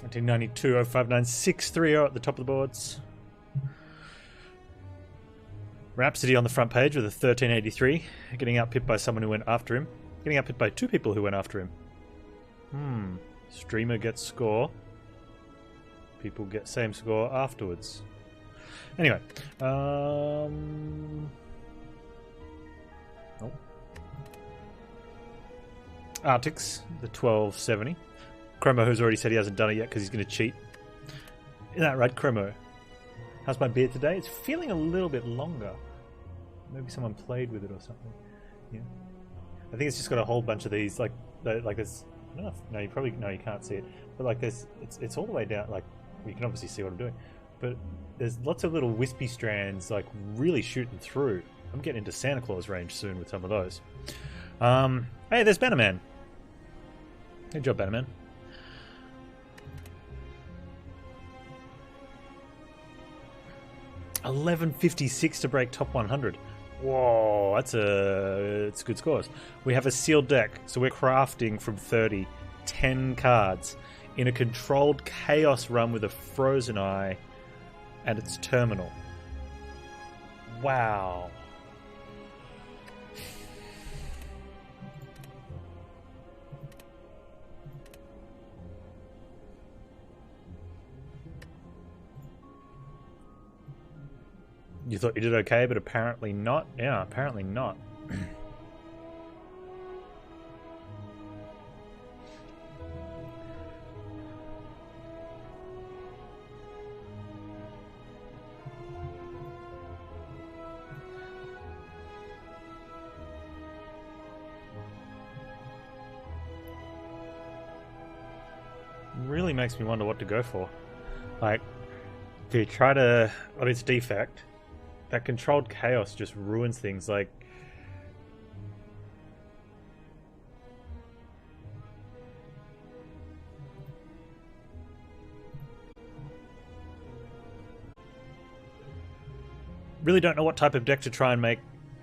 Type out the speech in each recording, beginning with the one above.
1992 059630 at the top of the boards. Rhapsody on the front page with a 1383, getting outpipped by someone who went after him. Getting outpipped by two people who went after him. Streamer gets score. People get same score afterwards. Anyway. Oh. Arctics, the 1270. Chromo, who's already said he hasn't done it yet because he's going to cheat. Isn't that right, Chromo? How's my beard today? It's feeling a little bit longer. Maybe someone played with it or something. Yeah. I think it's just got a whole bunch of these, like there's... No, you can't see it. But like there's... It's all the way down, like, you can obviously see what I'm doing. But there's lots of little wispy strands, like, really shooting through. I'm getting into Santa Claus range soon with some of those. Hey, there's Bannerman. Good job, Bannerman. $11.56 to break top 100. Whoa, it's good scores. We have a sealed deck, so we're crafting from 30, 10 cards in a controlled chaos run with a frozen eye and its terminal. Wow. You thought you did okay, but apparently not. Yeah, apparently not. Really makes me wonder what to go for. Like, do you try to... I mean, it's defect. That controlled chaos just ruins things, like... Really don't know what type of deck to try and make,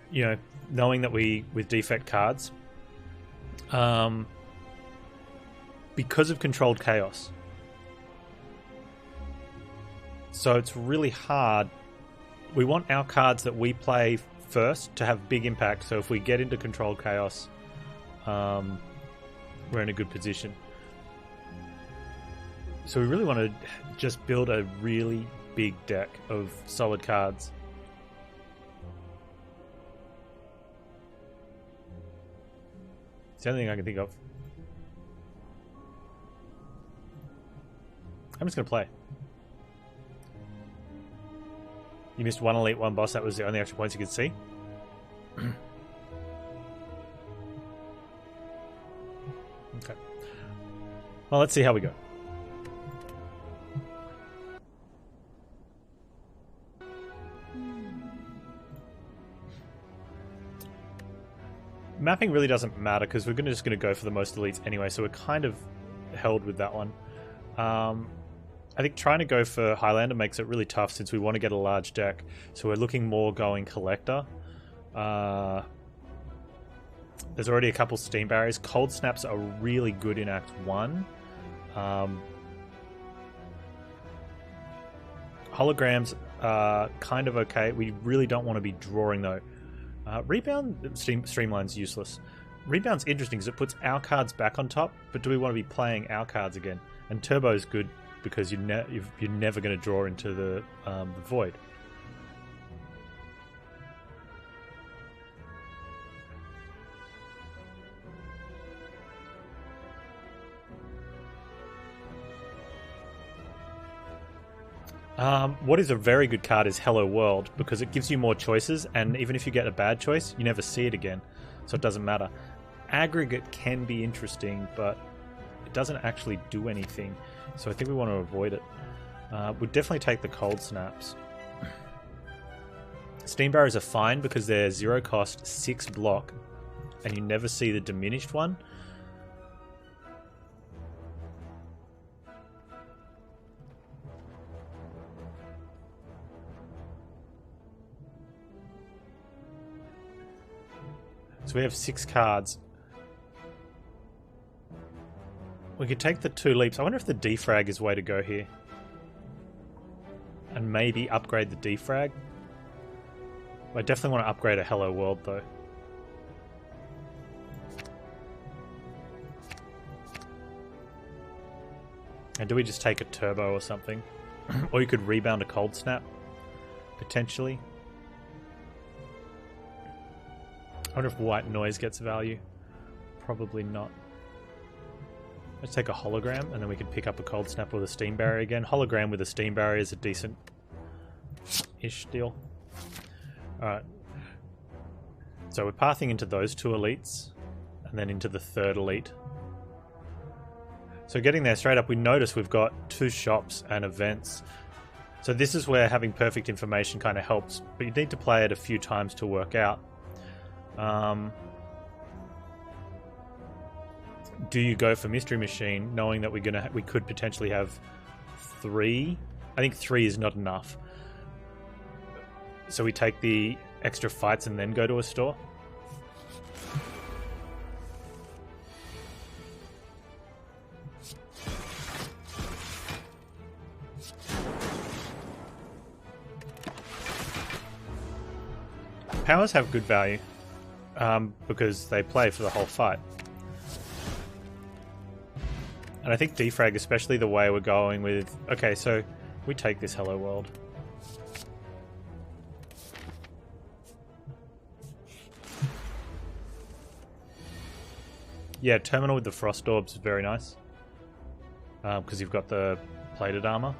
you know, knowing that with defect cards. Because of controlled chaos. So it's really hard. We want our cards that we play first to have big impact, so if we get into controlled chaos, we're in a good position. So we really want to just build a really big deck of solid cards. It's the only thing I can think of. I'm just going to play. You missed one elite, one boss. That was the only extra points you could see. Okay. Well, let's see how we go. Mapping really doesn't matter because we're just going to go for the most elites anyway, so we're kind of held with that one. I think trying to go for Highlander makes it really tough since we want to get a large deck. So we're looking more going Collector. There's already a couple Steam Barriers. Cold Snaps are really good in Act 1. Holograms are kind of okay. We really don't want to be drawing though. Rebound, Streamline's useless. Rebound's interesting because it puts our cards back on top, but do we want to be playing our cards again? And Turbo's good because you're never going to draw into the void. What is a very good card is Hello World, because it gives you more choices, and even if you get a bad choice, you never see it again, so it doesn't matter. Aggregate can be interesting, but it doesn't actually do anything, so I think we want to avoid it. We'd definitely take the Cold Snaps. Steam Barriers are fine because they're 0 cost, 6 block, and you never see the diminished one. So we have 6 cards. We could take the 2 leaps. I wonder if the defrag is way to go here. And maybe upgrade the defrag. I definitely want to upgrade a Hello World though. And do we just take a turbo or something? Or you could rebound a cold snap, potentially. I wonder if white noise gets value. Probably not. Let's take a hologram and then we can pick up a cold snap with a steam barrier again. Hologram with a steam barrier is a decent-ish deal. Alright. So we're pathing into those 2 elites and then into the 3rd elite. So getting there straight up, we notice we've got 2 shops and events. So this is where having perfect information kind of helps, but you need to play it a few times to work out. Do you go for Mystery Machine, knowing that we could potentially have 3? I think 3 is not enough. So we take the extra fights and then go to a store? Powers have good value, because they play for the whole fight. And I think defrag, especially the way we're going with... Okay, so we take this Hello World. Yeah, Terminal with the Frost Orbs is very nice. Because you've got the plated armor.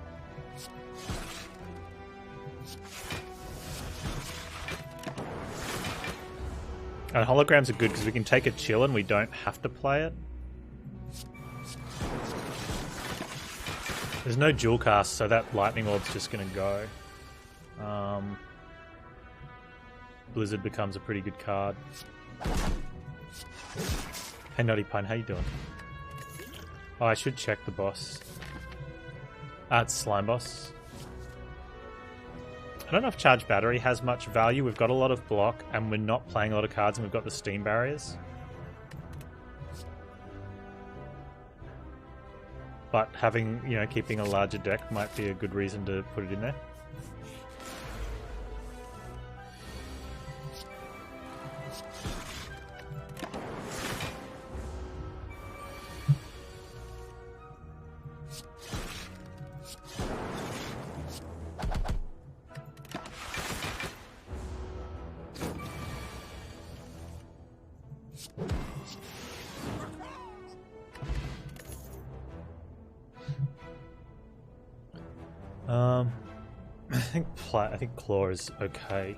And holograms are good because we can take a chill and we don't have to play it. There's no dual cast, so that lightning orb's just going to go. Blizzard becomes a pretty good card. Hey Naughty Pine, how you doing? Oh, I should check the boss. It's Slime Boss. I don't know if Charged Battery has much value. We've got a lot of block, and we're not playing a lot of cards, and we've got the Steam Barriers. But having, keeping a larger deck might be a good reason to put it in there. I think Claw is okay.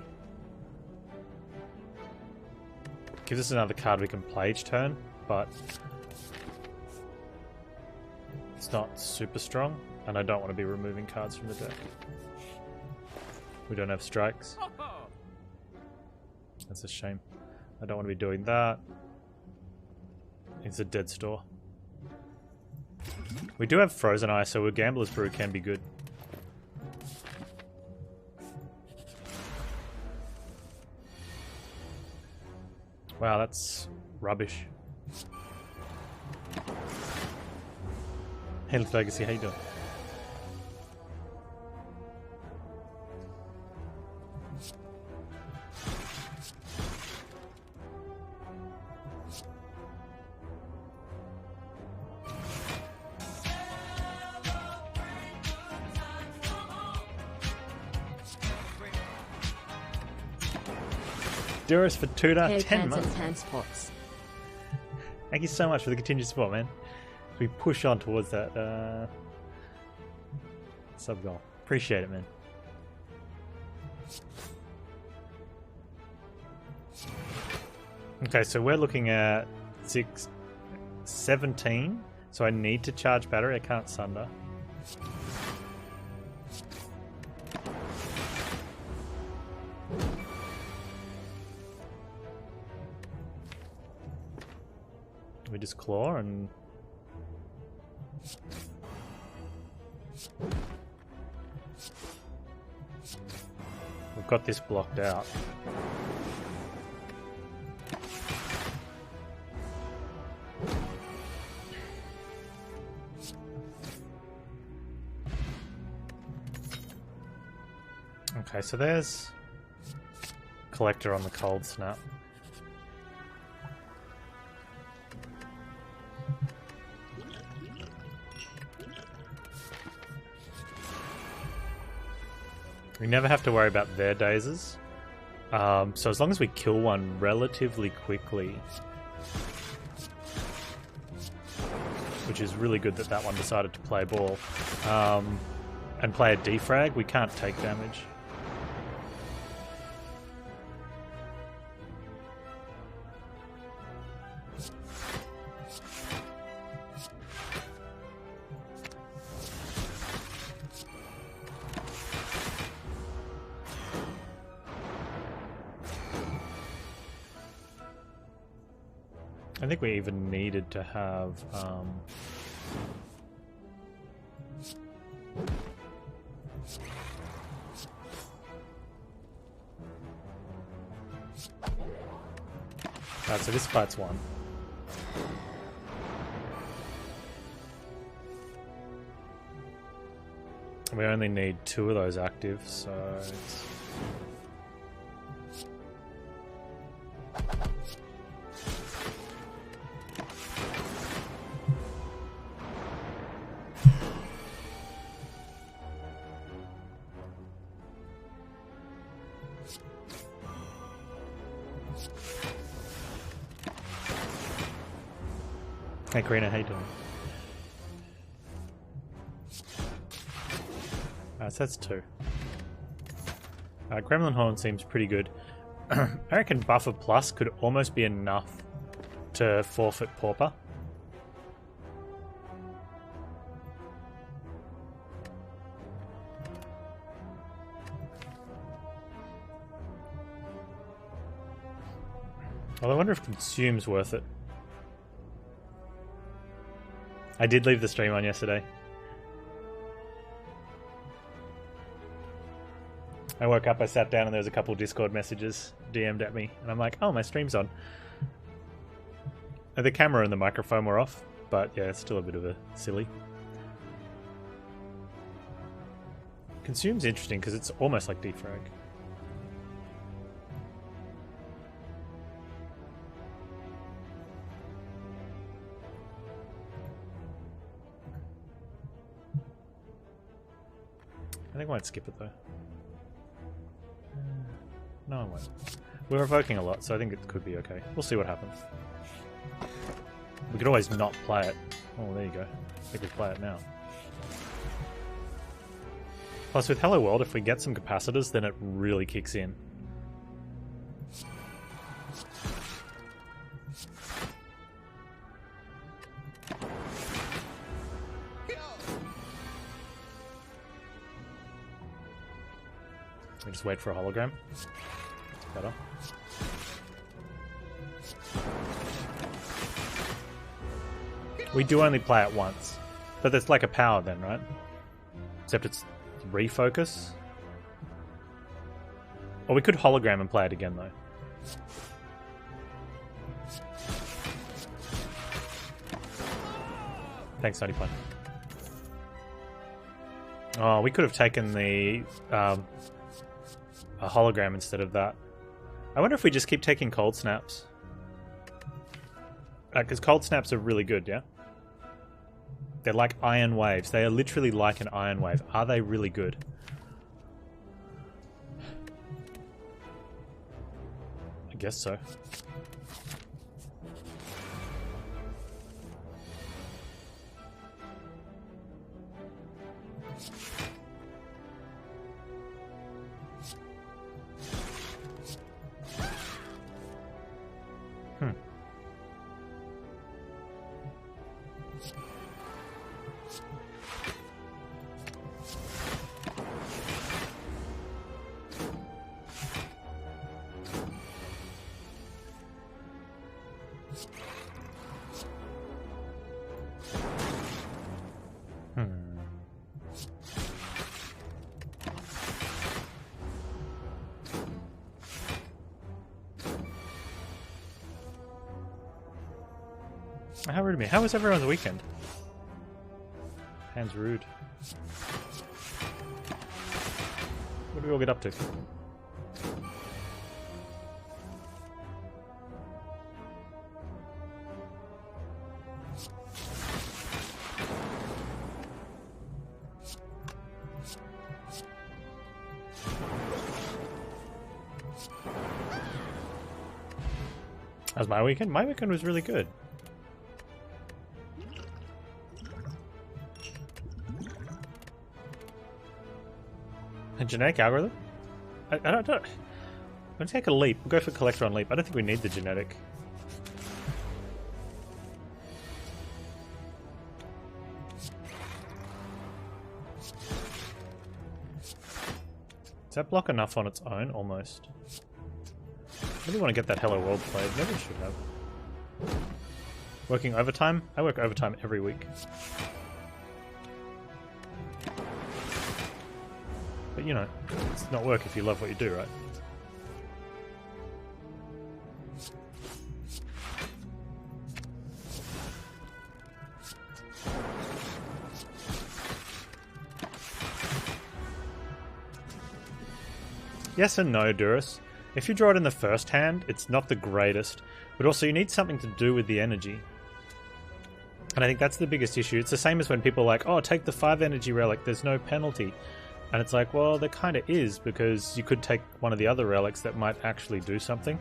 Gives us another card we can play each turn, but it's not super strong, and I don't want to be removing cards from the deck. We don't have strikes. That's a shame. I don't want to be doing that. It's a dead store. We do have Frozen Eye, so a Gambler's Brew can be good. Wow, that's rubbish. Hey, Legacy, how you doing? Duras for Tutor, 10 months. Transports. Thank you so much for the continued support, man. As we push on towards that sub goal. Appreciate it, man. Okay, so we're looking at 17. So I need to charge battery. I can't sunder. We just claw and we've got this blocked out. Okay, so there's collector on the cold snap. We never have to worry about their dazes. So as long as we kill one relatively quickly, which is really good that that one decided to play ball, and play a defrag, we can't take damage. I think we even needed to have so this fight's one. We only need 2 of those active, so it's... Hey Karina, how you doing? So that's 2. Gremlin Horn seems pretty good. I reckon Buffer Plus could almost be enough to forfeit Pauper. Well, I wonder if Consume's worth it. I did leave the stream on yesterday. I woke up, I sat down, and there was a couple Discord messages DM'd at me, and I'm like, oh, my stream's on. The camera and the microphone were off, but yeah, it's still a bit of a silly. Consume's interesting because it's almost like defrag. I think I might skip it though. No, I won't. We're evoking a lot, so I think it could be okay. We'll see what happens. We could always not play it. Oh, there you go. I think we play it now. Plus, with Hello World, if we get some capacitors, then it really kicks in. We just wait for a hologram. It's better. We do only play it once, but there's like a power then, right? Except it's refocus. Or we could hologram and play it again though. Thanks, 90 Oh, we could have taken the a hologram instead of that. I wonder if we just keep taking cold snaps. Because cold snaps are really good, yeah? They're like iron waves. They are literally like an iron wave. Are they really good? I guess so. How rude of me. How was everyone's weekend? Panz rude. What do we all get up to? How's my weekend? My weekend was really good. A genetic algorithm? I don't know. I'm gonna take a leap. We'll go for collector on leap. I don't think we need the genetic. Does that block enough on its own? Almost. I really want to get that Hello World played. Maybe I should have. Working overtime? I work overtime every week. But you know, it's not work if you love what you do, right? Yes and no, Durus. If you draw it in the first hand, it's not the greatest, but also you need something to do with the energy. And I think that's the biggest issue. It's the same as when people are like, oh, take the 5 energy relic, there's no penalty. And it's like, well, there kind of is, because you could take one of the other relics that might actually do something.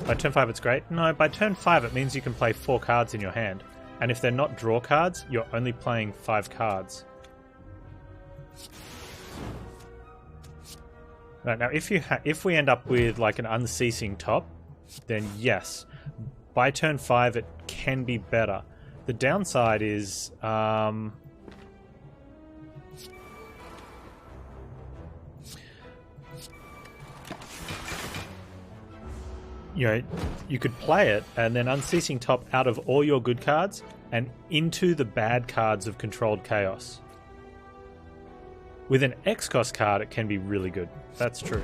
By turn 5 it's great. No, by turn 5 it means you can play 4 cards in your hand. And if they're not draw cards, you're only playing 5 cards. Right, now if we end up with like an unceasing top, then yes. By turn 5 it can be better. The downside is you know, you could play it and then unceasing top out of all your good cards and into the bad cards of controlled chaos. With an X-Cost card, it can be really good. That's true.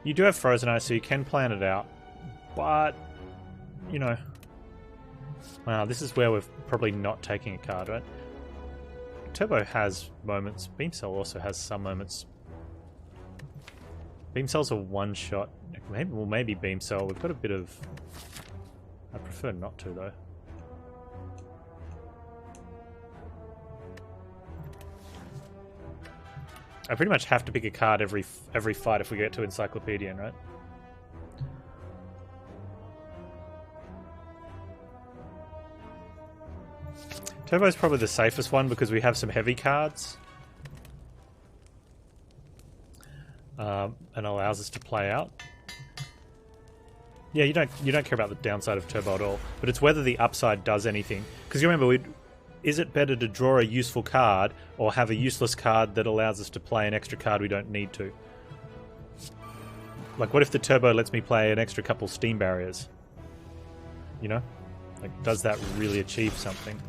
You do have Frozen Ice, so you can plan it out. But, you know... Wow, this is where we're probably not taking a card, right? Turbo has moments. Beam Cell also has some moments. Beam Cell's a one-shot. Maybe Beam Cell. We've got a bit of... I prefer not to, though. I pretty much have to pick a card every fight if we get to Encyclopedian, right? Turbo's probably the safest one because we have some heavy cards. And allows us to play out. Yeah, you don't care about the downside of Turbo at all, but it's whether the upside does anything. Because you remember, is it better to draw a useful card or have a useless card that allows us to play an extra card we don't need to? Like, what if the Turbo lets me play an extra couple Steam Barriers? You know? Like, does that really achieve something?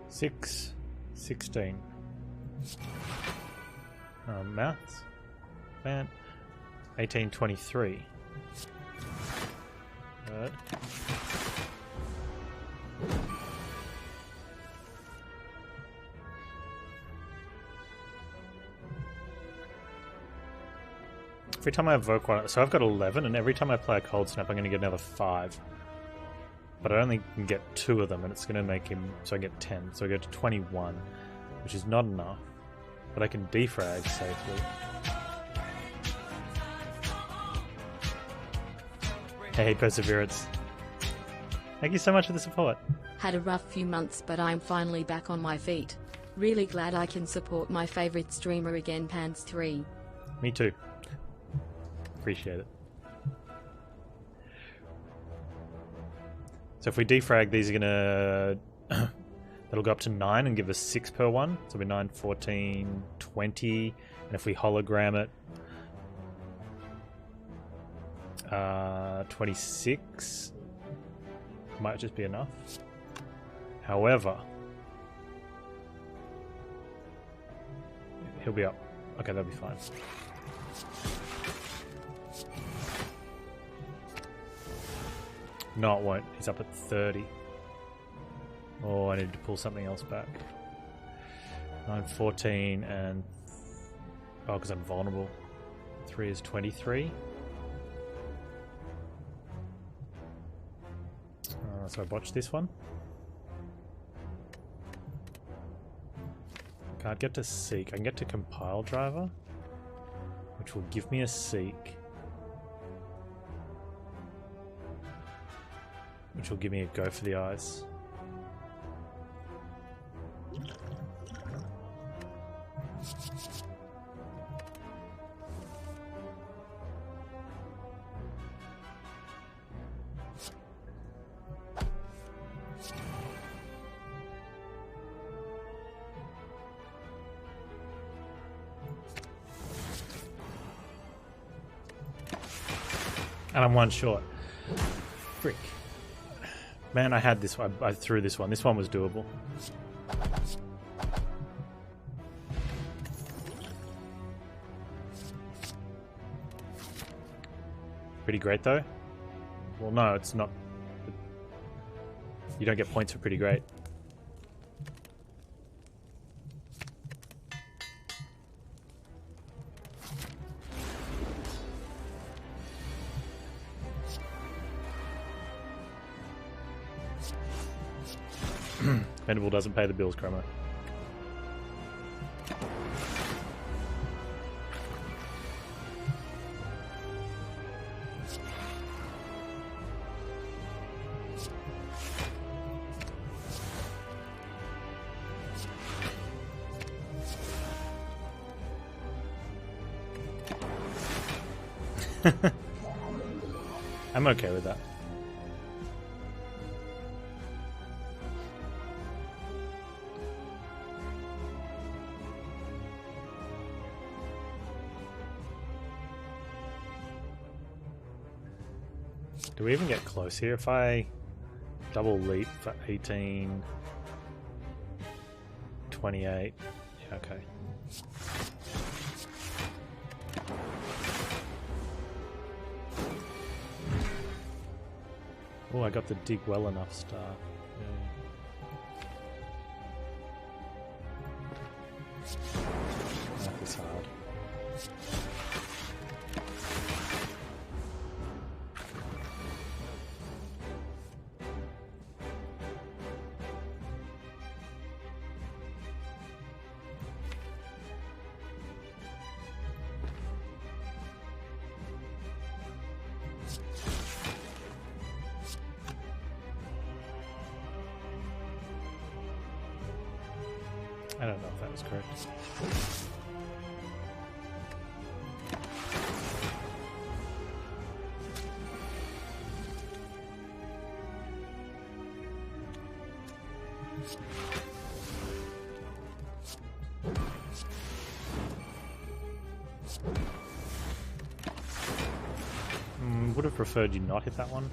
Six, 16. Maths. Man. 1823. Right. Every time I evoke one, so I've got 11, and every time I play a Cold Snap, I'm going to get another 5. But I only can get 2 of them, and it's going to make him... So I get 10. So I go to 21, which is not enough. But I can defrag safely. Hey, Perseverance. Thank you so much for the support. Had a rough few months, but I'm finally back on my feet. Really glad I can support my favorite streamer again, Panz 3. Me too. Appreciate it. So if we defrag, these are gonna that'll go up to 9 and give us 6 per one. So we're 9, 14, 20, and if we hologram it, 26 might just be enough. However, he'll be up. Okay, that'll be fine. No, it won't. He's up at 30. Oh, I need to pull something else back. 9, 14, and... Oh, because I'm vulnerable. 3 is 23. So I botched this one. Can't get to seek. I can get to compile driver, which will give me a seek. Which will give me a go for the eyes. And I'm one short. Frick. Man, I had this one. I threw this one. This one was doable. Pretty great, though. Well, no, it's not. You don't get points for pretty great. Venable doesn't pay the bills, Chroma. I'm okay with that. Do we even get close here? If I double leap for 18, 28, yeah, okay. Oh, I got the dig well enough star. Yeah. That was hard. I don't know if that was correct. Would have preferred you not hit that one.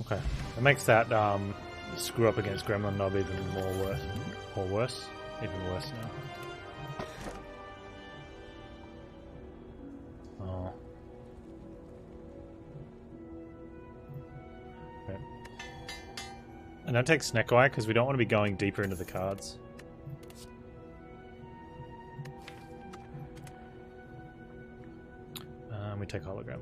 Okay, it makes that screw up against Gremlin Knob even more worse. Or worse? Even worse now. Oh. Okay. And don't take Snake Eye because we don't want to be going deeper into the cards. We take Hologram.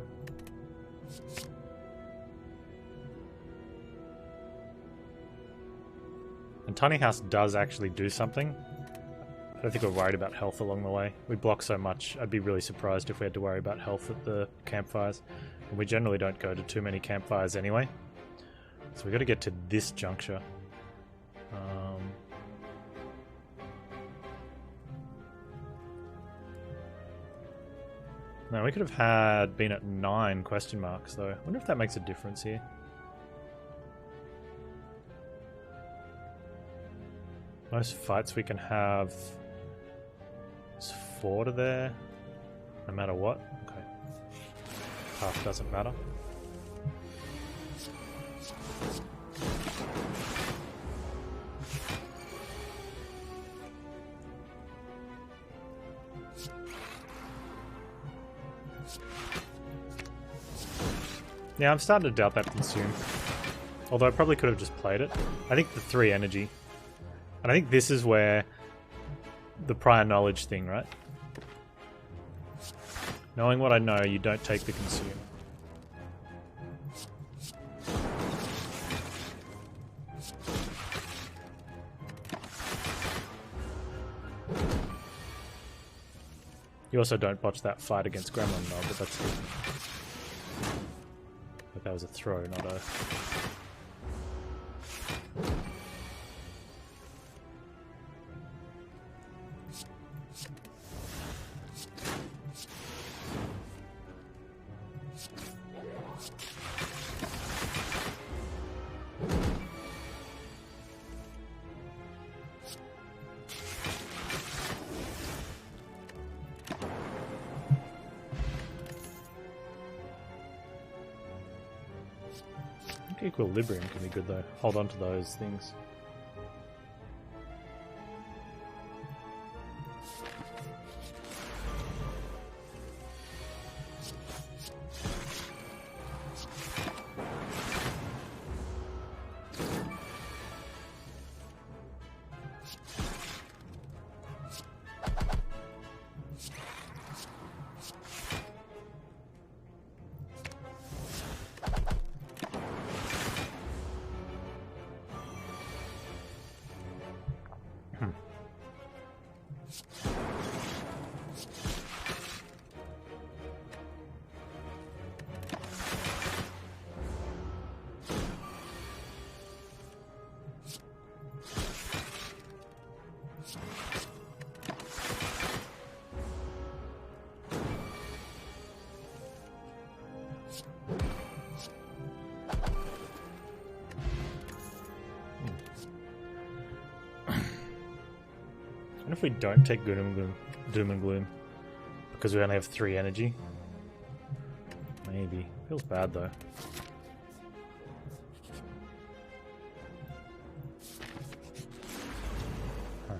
And Tiny House does actually do something. I don't think we're worried about health along the way. We block so much, I'd be really surprised if we had to worry about health at the campfires. And we generally don't go to too many campfires anyway. So we got to get to this juncture. No, we could have been at 9 question marks though. I wonder if that makes a difference here. Most fights we can have is 4 to there, no matter what. Okay. Half doesn't matter. Yeah, I'm starting to doubt that consume. Although I probably could have just played it. I think the 3 energy. And I think this is where the prior knowledge thing, right? Knowing what I know, you don't take the consume. You also don't botch that fight against Gremlin, no, but that's good. But that was a throw, not a... Equilibrium can be good though. Hold on to those things. What if we don't take Doom and Gloom because we only have 3 energy? Maybe. Feels bad though. Huh.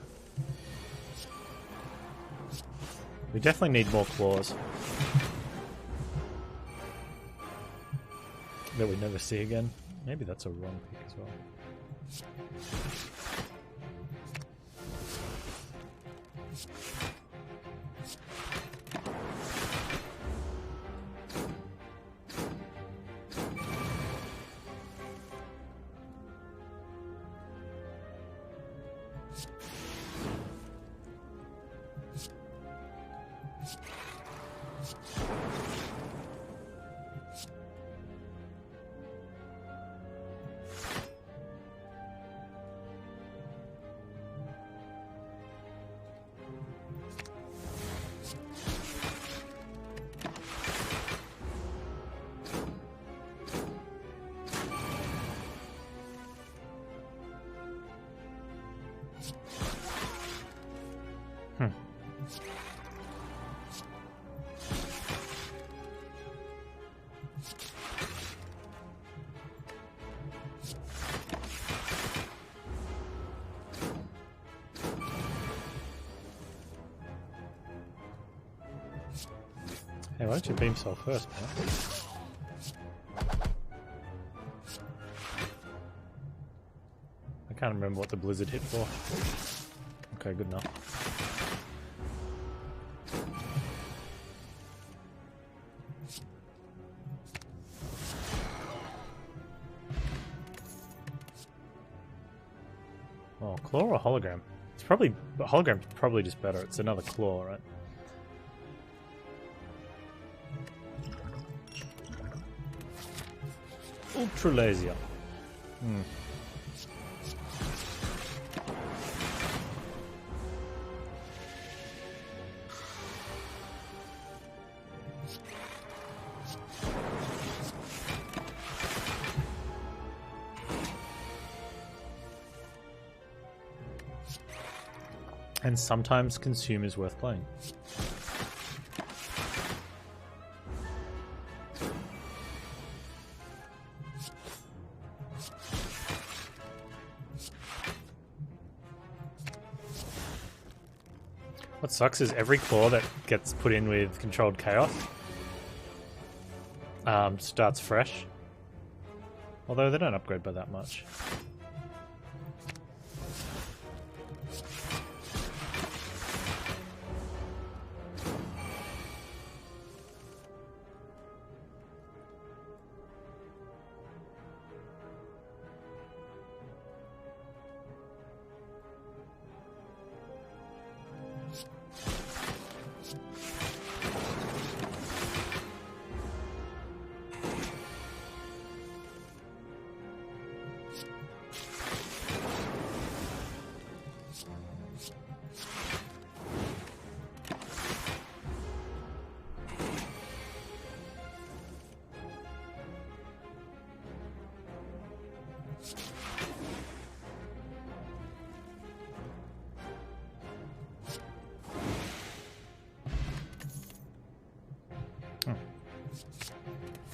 We definitely need more claws. That we never see again. Maybe that's a wrong pick as well. Hey, why don't you beam cell first, man? I can't remember what the blizzard hit for. Okay, good enough. Oh, claw or hologram? It's probably... hologram's probably just better. It's another claw, right? Ultra laser. And sometimes consume is worth playing. What sucks is every claw that gets put in with controlled chaos starts fresh. Although they don't upgrade by that much.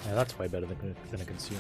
Yeah, that's way better than a consume.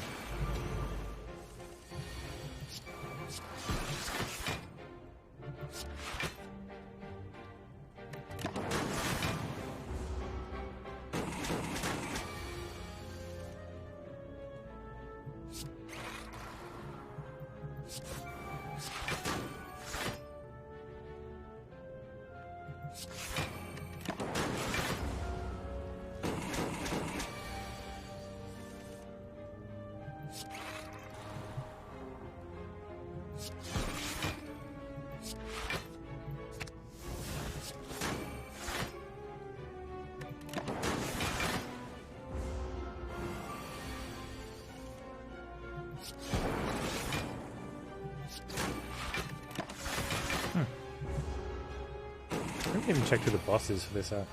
I haven't even checked who the boss is for this act.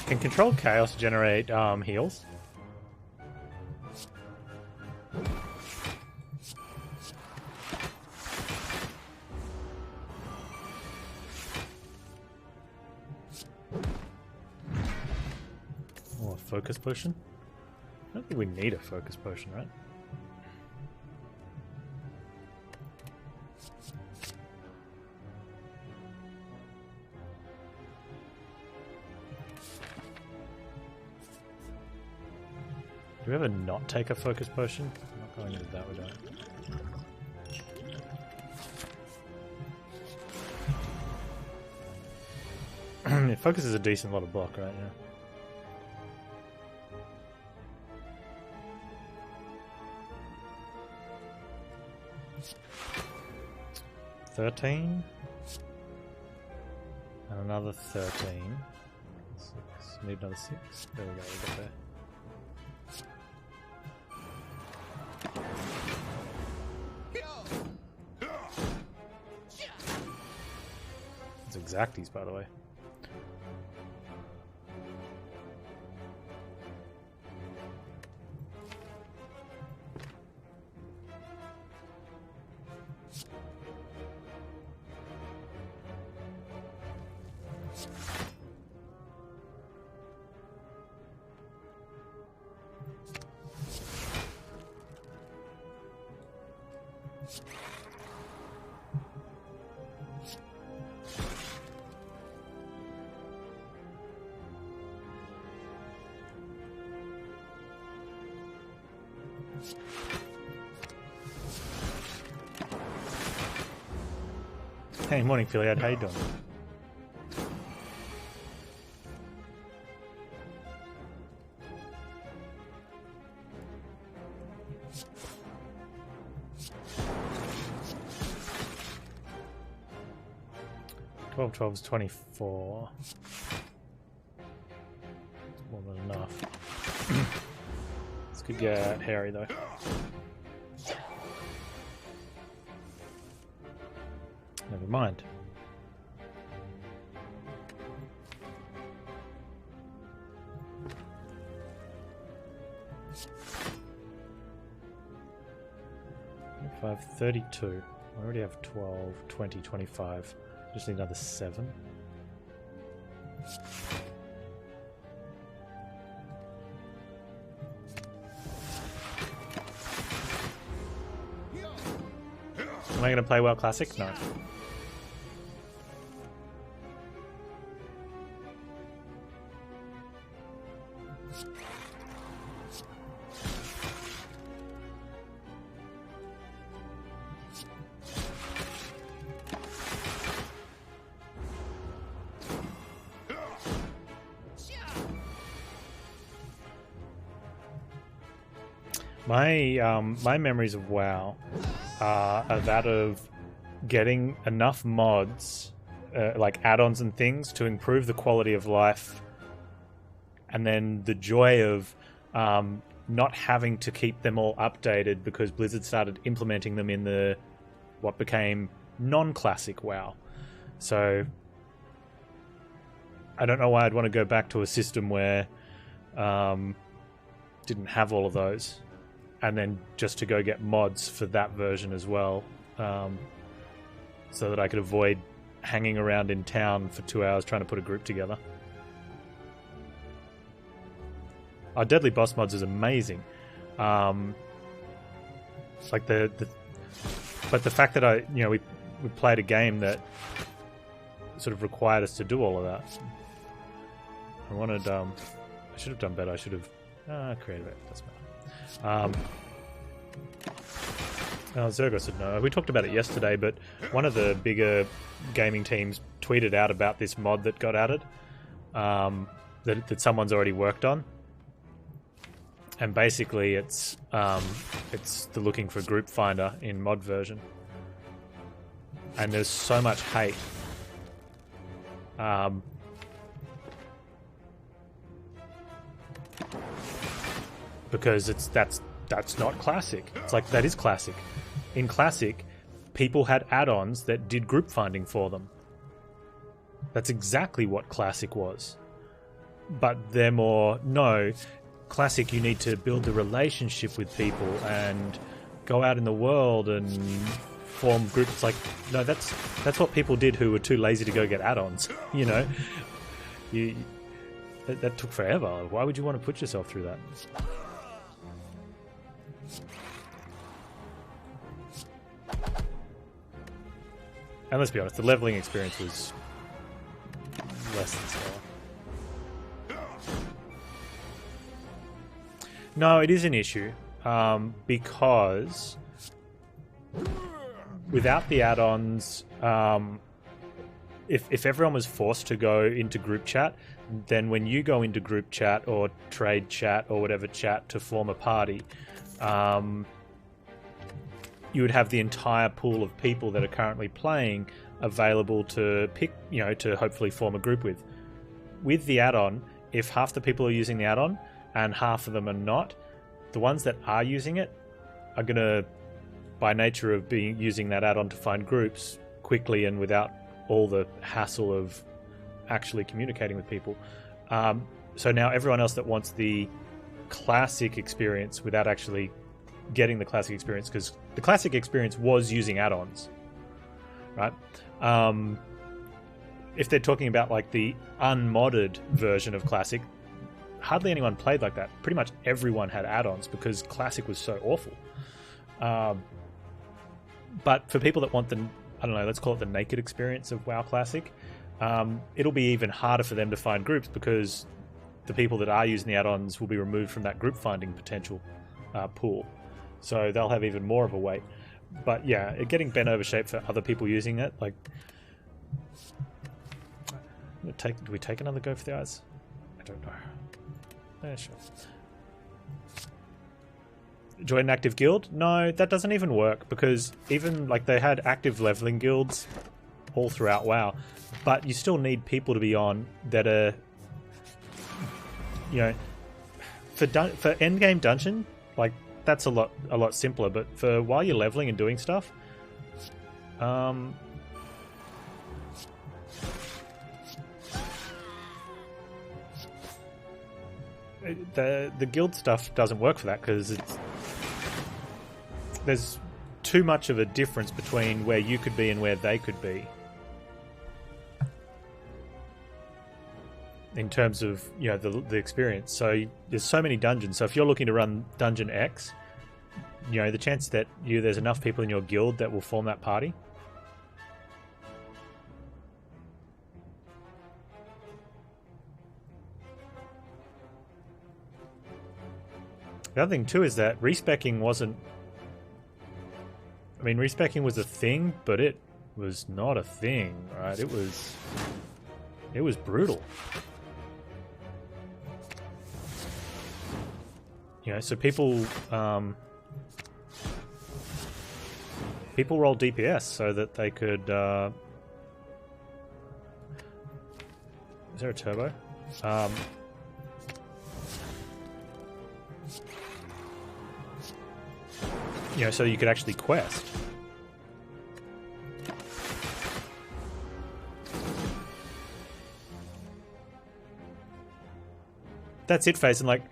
Can controlled chaos generate heals? Oh, a focus potion? I don't think we need a focus potion, right? Do we ever not take a focus potion? I'm not going into that, we don't. It focuses a decent lot of block, right? Yeah. $13 and another 13. 6. Need another 6. There we go. We got there. It's exacties, by the way. Hey, morning, Philiad. How you doing? Twelve is 24. More than enough. This could get hairy though. Never mind. Five, 32. I already have 12, 20, 25. Just need another 7. Am I going to play WoW Classic? No. My memories of WoW are that of getting enough mods, like add-ons and things, to improve the quality of life, and then the joy of not having to keep them all updated because Blizzard started implementing them in the what became non-classic WoW. So I don't know why I'd want to go back to a system where didn't have all of those. And then just to go get mods for that version as well, so that I could avoid hanging around in town for 2 hours trying to put a group together. Our Deadly Boss mods is amazing. Like but the fact that we played a game that sort of required us to do all of that. I wanted, I should have done better. I should have created it. Doesn't matter. Zergo said no. We talked about it yesterday, but one of the bigger gaming teams tweeted out about this mod that got added, that someone's already worked on, and basically it's the looking for group finder in mod version, and there's so much hate. Because that's not classic. It's like, that is classic. In classic, people had add-ons that did group finding for them. That's exactly what classic was. But they're more, no, classic you need to build the relationship with people and go out in the world and form groups. Like, no, that's what people did who were too lazy to go get add-ons. You know, that took forever. Why would you want to put yourself through that? And let's be honest, the leveling experience was less than stellar. No, it is an issue, because without the add-ons, if everyone was forced to go into group chat, then when you go into group chat or trade chat or whatever chat to form a party, you would have the entire pool of people that are currently playing available to pick, to hopefully form a group with. With the add-on, if half the people are using the add-on and half of them are not, the ones that are using it are going to, by nature of using that add-on to find groups quickly and without all the hassle of actually communicating with people. So now everyone else that wants the classic experience without actually getting the classic experience, because the classic experience was using add-ons, right? If they're talking about like the unmodded version of classic, hardly anyone played like that. Pretty much everyone had add-ons because classic was so awful. But for people that want the, I don't know, let's call it the naked experience of WoW Classic, it'll be even harder for them to find groups because the people that are using the add-ons will be removed from that group finding potential pool. so they'll have even more of a weight. But yeah, getting bent over shape for other people using it, like... do we take another go for the eyes? I don't know. Yeah, sure. Join an active guild? No, that doesn't even work, because even, like, they had active leveling guilds all throughout WoW, but you still need people to be on that are, you know, for endgame dungeon, like, that's a lot simpler, but for while you're leveling and doing stuff, the guild stuff doesn't work for that, because there's too much of a difference between where you could be and where they could be in terms of, you know, the experience. So there's so many dungeons, so if you're looking to run dungeon X, you know, the chance that there's enough people in your guild that will form that party. The other thing too is that respecking wasn't... I mean, respecking was a thing, but it was not a thing, right? It was brutal. You know, so people roll DPS so that they could... is there a turbo? You know, so you could actually quest. That's it, Face. And like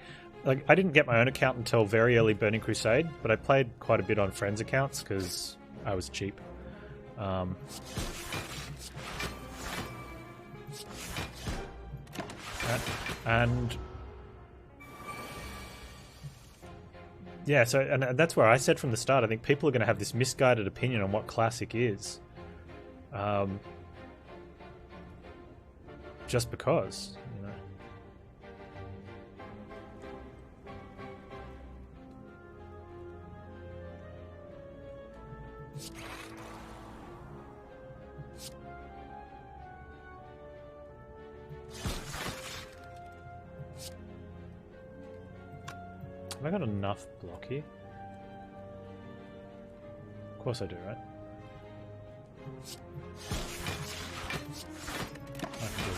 I didn't get my own account until very early Burning Crusade, but I played quite a bit on friends' accounts because I was cheap. And yeah, so and that's where I said from the start, I think people are going to have this misguided opinion on what Classic is. Just because, you know. Have I got enough block here? Of course I do, right? I can do it.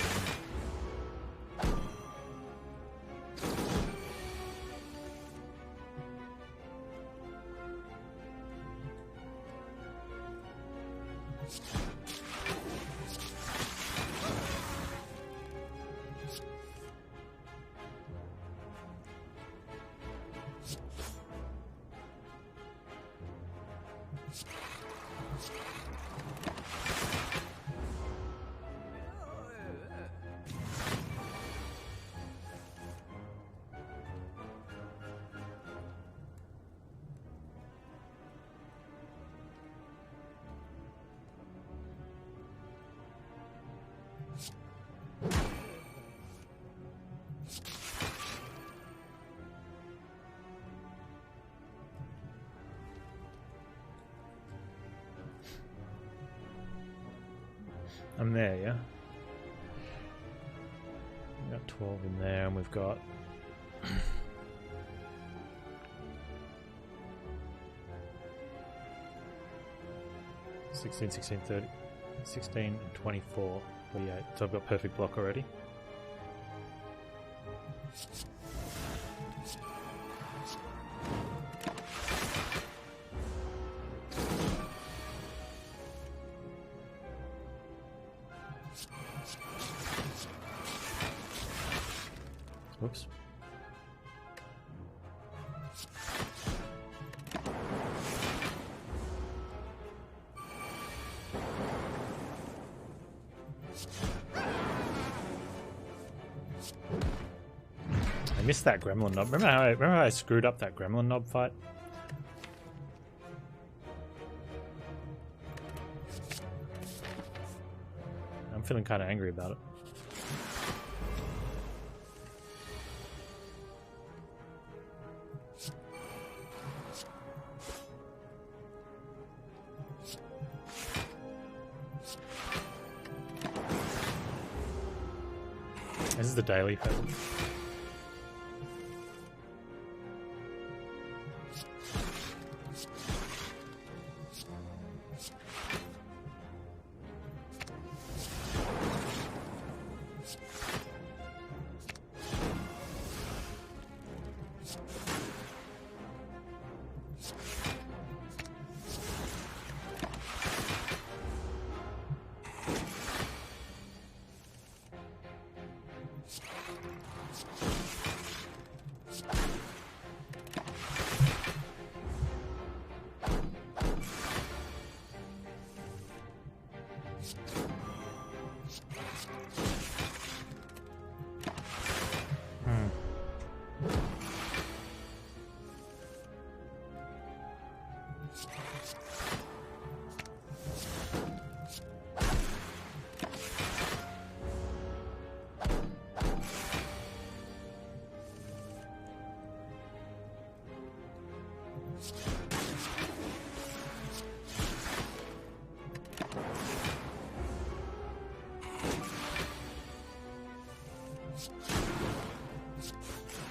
I'm there, yeah? We've got 12 in there, and we've got... 16, 16, 30, 16 and 24, 48. So I've got perfect block already. Whoops. I missed that gremlin knob. Remember how I screwed up that gremlin knob fight? I'm feeling kind of angry about it. This is the daily pheasant.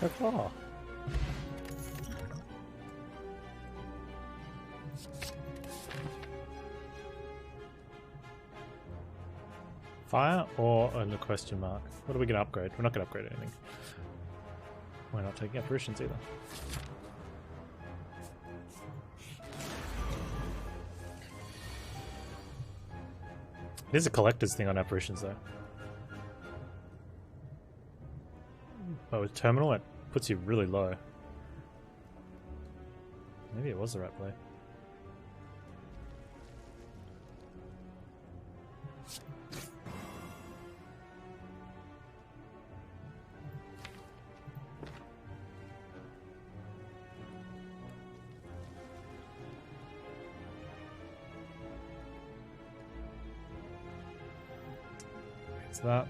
So far. Fire or a question mark? What are we going to upgrade? We're not going to upgrade anything. We're not taking apparitions either. It is a collector's thing on apparitions though. Oh, with terminal, it puts you really low. Maybe it was the right play. It's that.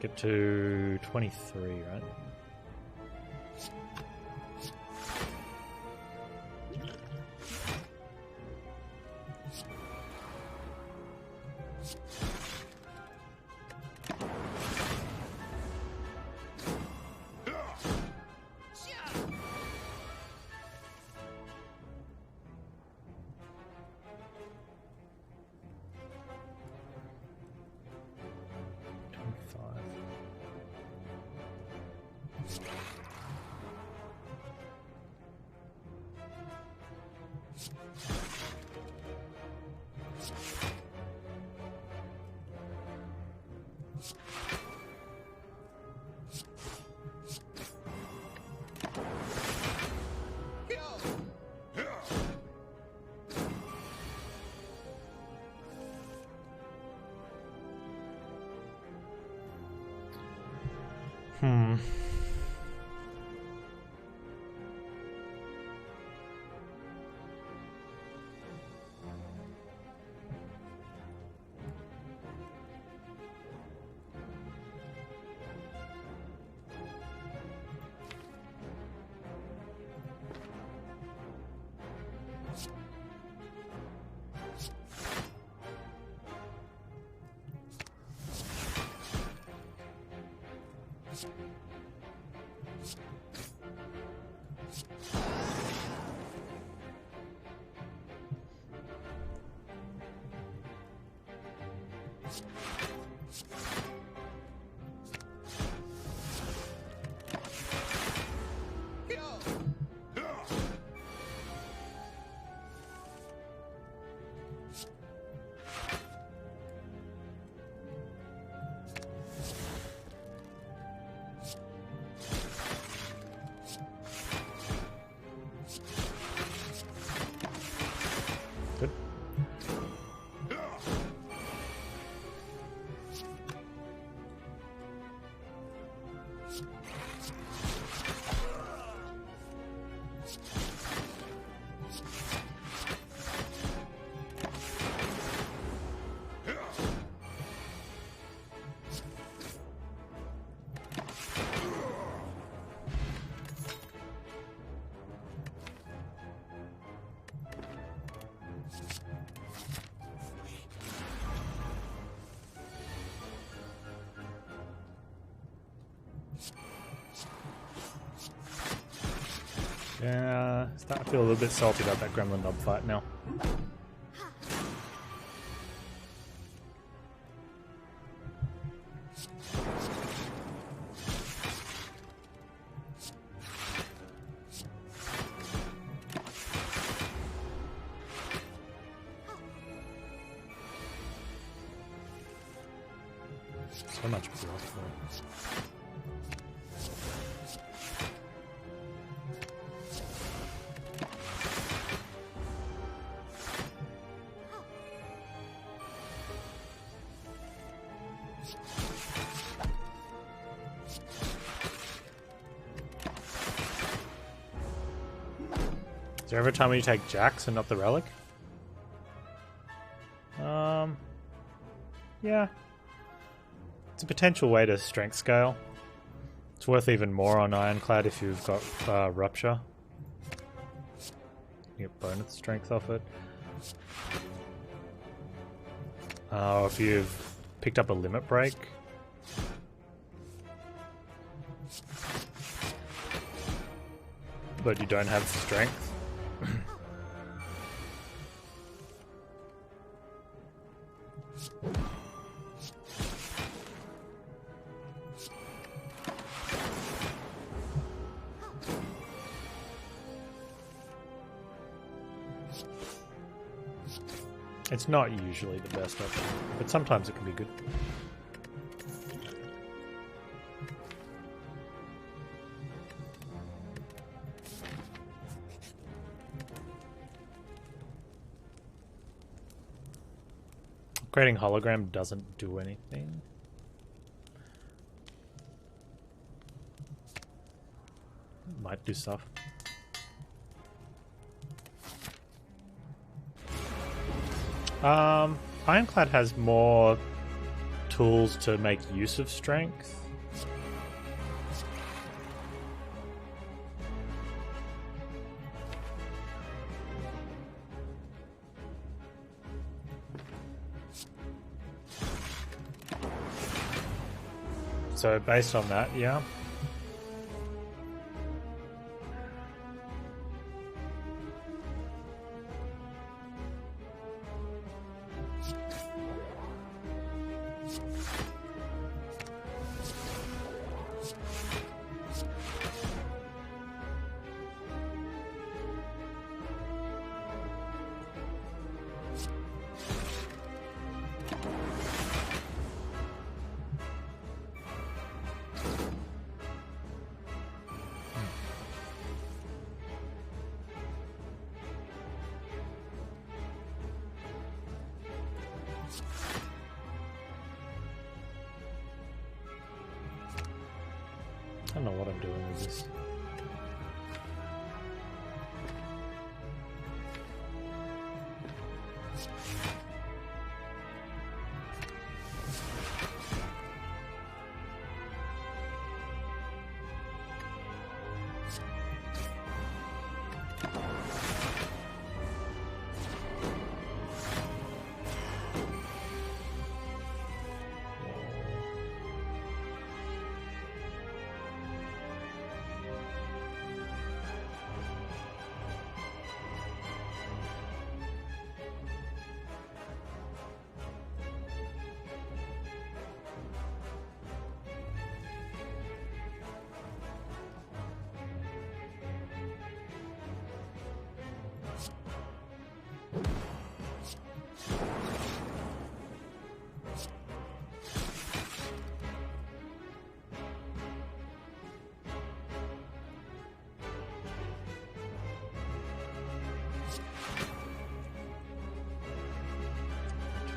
Get to 23, right? Yeah, starting to feel a little bit salty about that gremlin knob fight now. So much block though. Is there ever a time when you take Jax and not the relic? Yeah. It's a potential way to strength scale. It's worth even more on Ironclad if you've got Rupture. You get bonus strength off it. Or if you've picked up a limit break. But you don't have strength. It's not usually the best option, but sometimes it can be good. Creating hologram doesn't do anything. Might do stuff. Ironclad has more tools to make use of strength. So based on that, yeah. I don't know what I'm doing with this.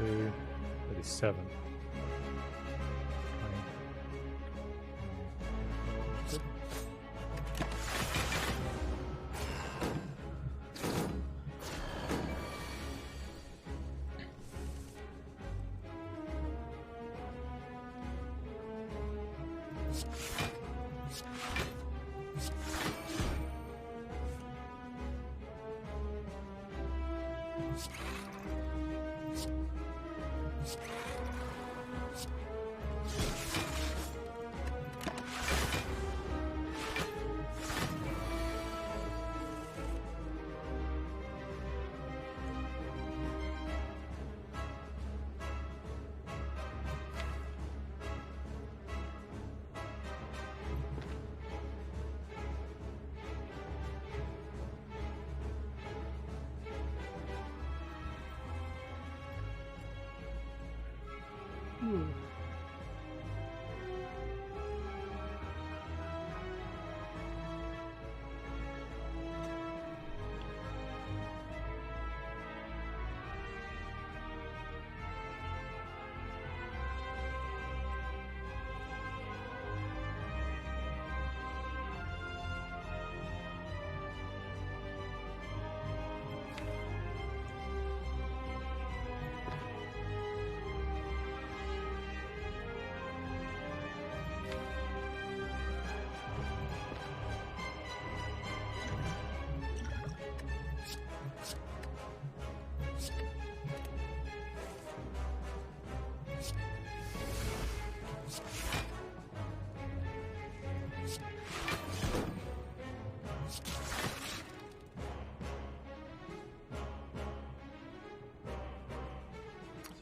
to 37. 20.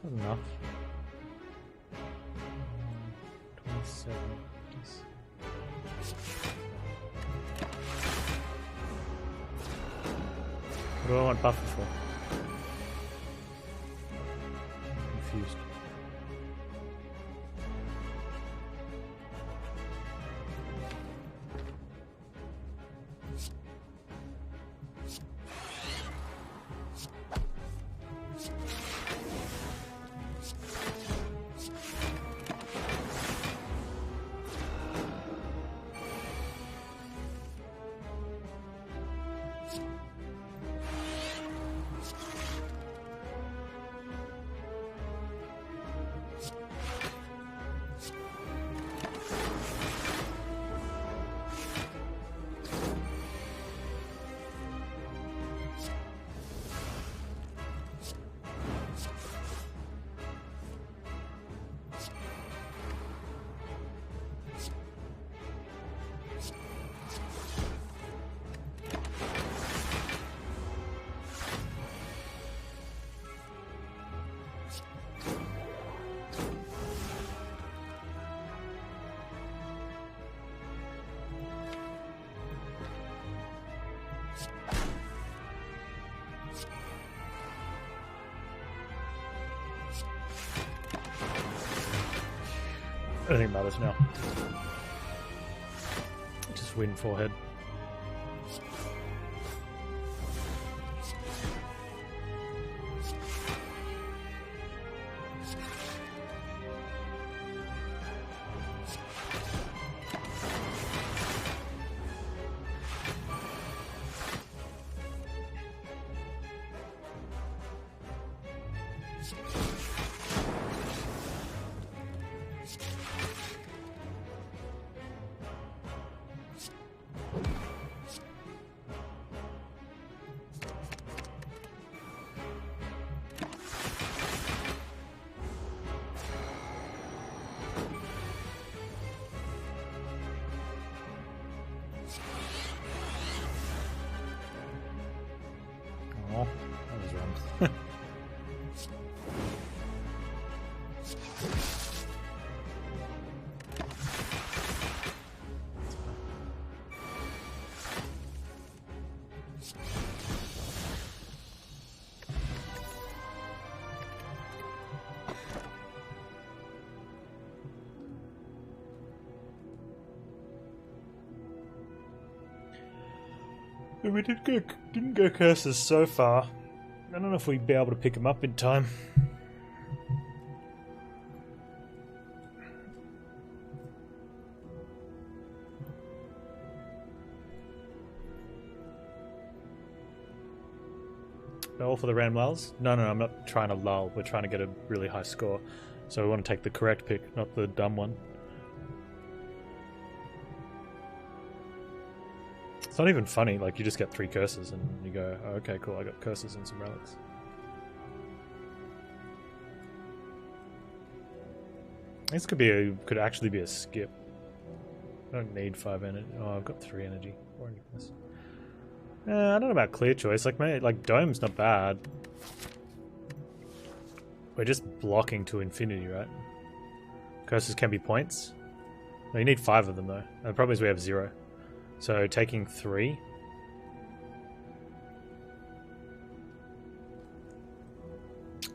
That's enough. 27. What do I want buffer for? I'm confused. I don't think it matters now. Just win forehead. Oh, that was wrong. We didn't go curses so far. I don't know if we'd be able to pick them up in time. All for the random lulls? No, I'm not trying to lull. We're trying to get a really high score. So we want to take the correct pick, not the dumb one. It's not even funny, like you just get 3 curses and you go, oh, okay, cool, I got curses and some relics. This could actually be a skip. I don't need 5 energy. Oh, I've got 3 energy. 4 energy plus. I don't know about clear choice. Like Dome's not bad. We're just blocking to infinity, right? Curses can be points. No, you need 5 of them though. The problem is we have 0. So taking 3.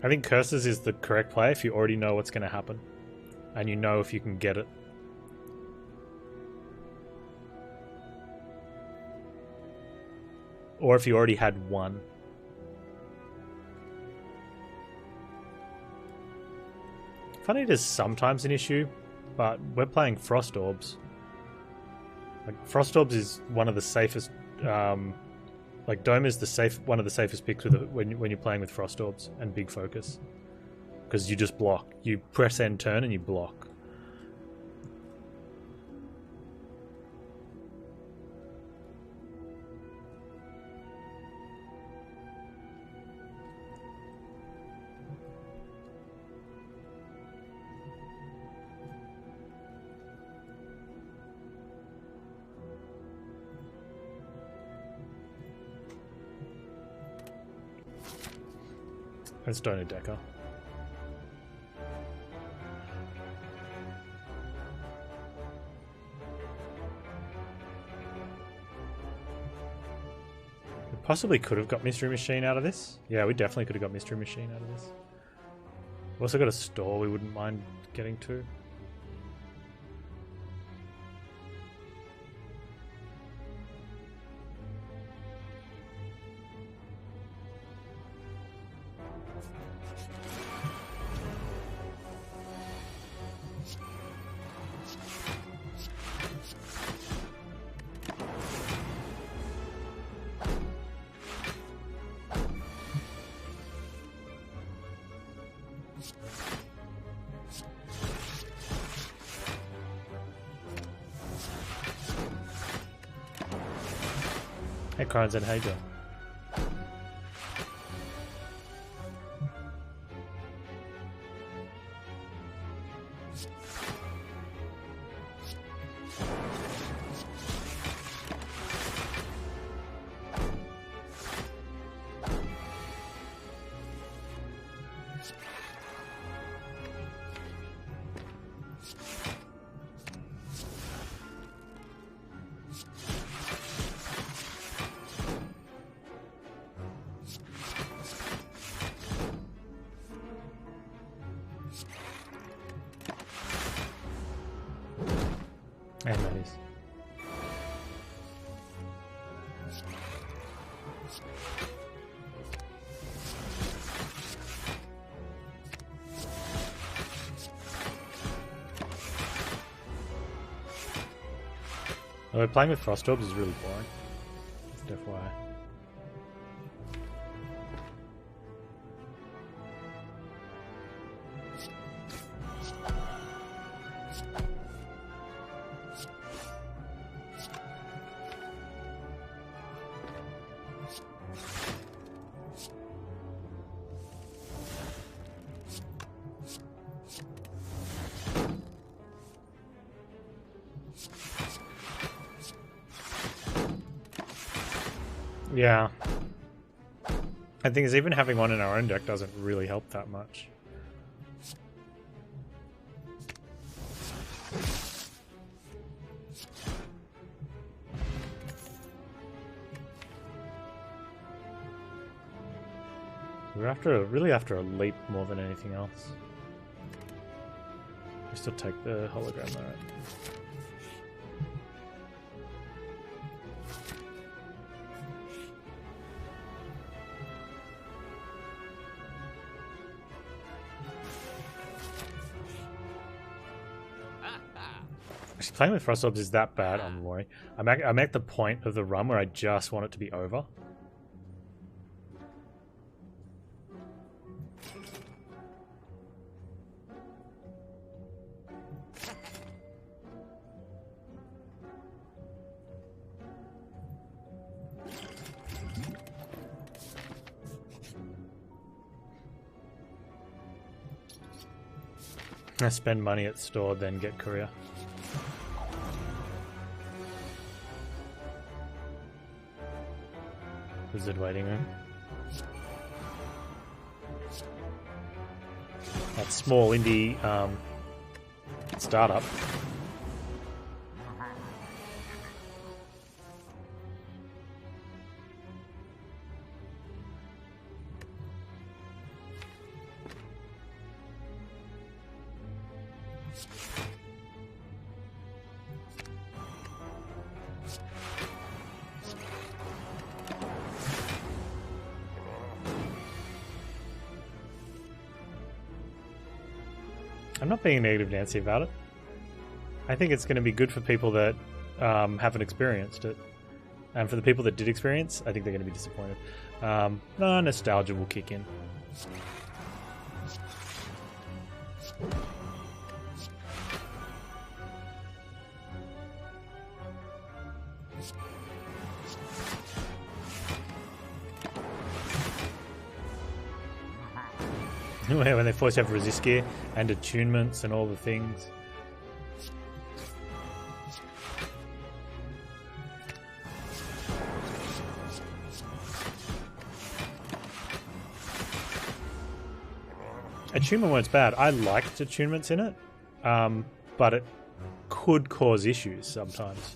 I think curses is the correct play if you already know what's going to happen. and you know if you can get it. Or if you already had one. Funny, it is sometimes an issue, but we're playing Frost Orbs. Like, Frost Orbs is one of the safest. Like, Dome is one of the safest picks with when you're playing with Frost Orbs and Big Focus, because you just block. You press end turn and you block. Let's don't a decker. We possibly could have got Mystery Machine out of this. Yeah, we definitely could have got Mystery Machine out of this. We've also got a store we wouldn't mind getting to. Hey, Crimes, and how you doing? And that is. Although playing with Frost Orbs is really boring. Just FYI. Yeah. I think is even having one in our own deck doesn't really help that much. We're really after a leap more than anything else. We still take the hologram though, right? Actually, playing with Frost Orbs is that bad, I'm worried. I'm at the point of the run where I just want it to be over. I spend money at store, then get courier. Wizard waiting room. That small indie startup. I'm not being negative Nancy about it. I think it's going to be good for people that haven't experienced it. And for the people that did experience, I think they're going to be disappointed. No, nostalgia will kick in. When they force you to have resist gear and attunements and all the things. Attunement weren't bad. I liked attunements in it, but it could cause issues sometimes.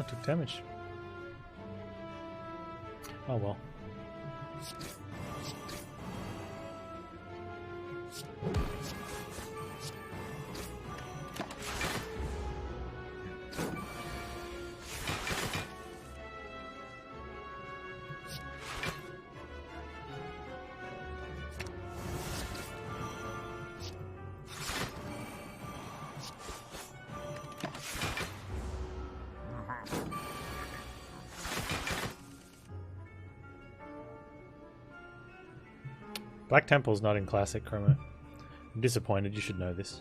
Took damage. Oh well. Black Temple's not in Classic, Chromo. I'm disappointed, you should know this.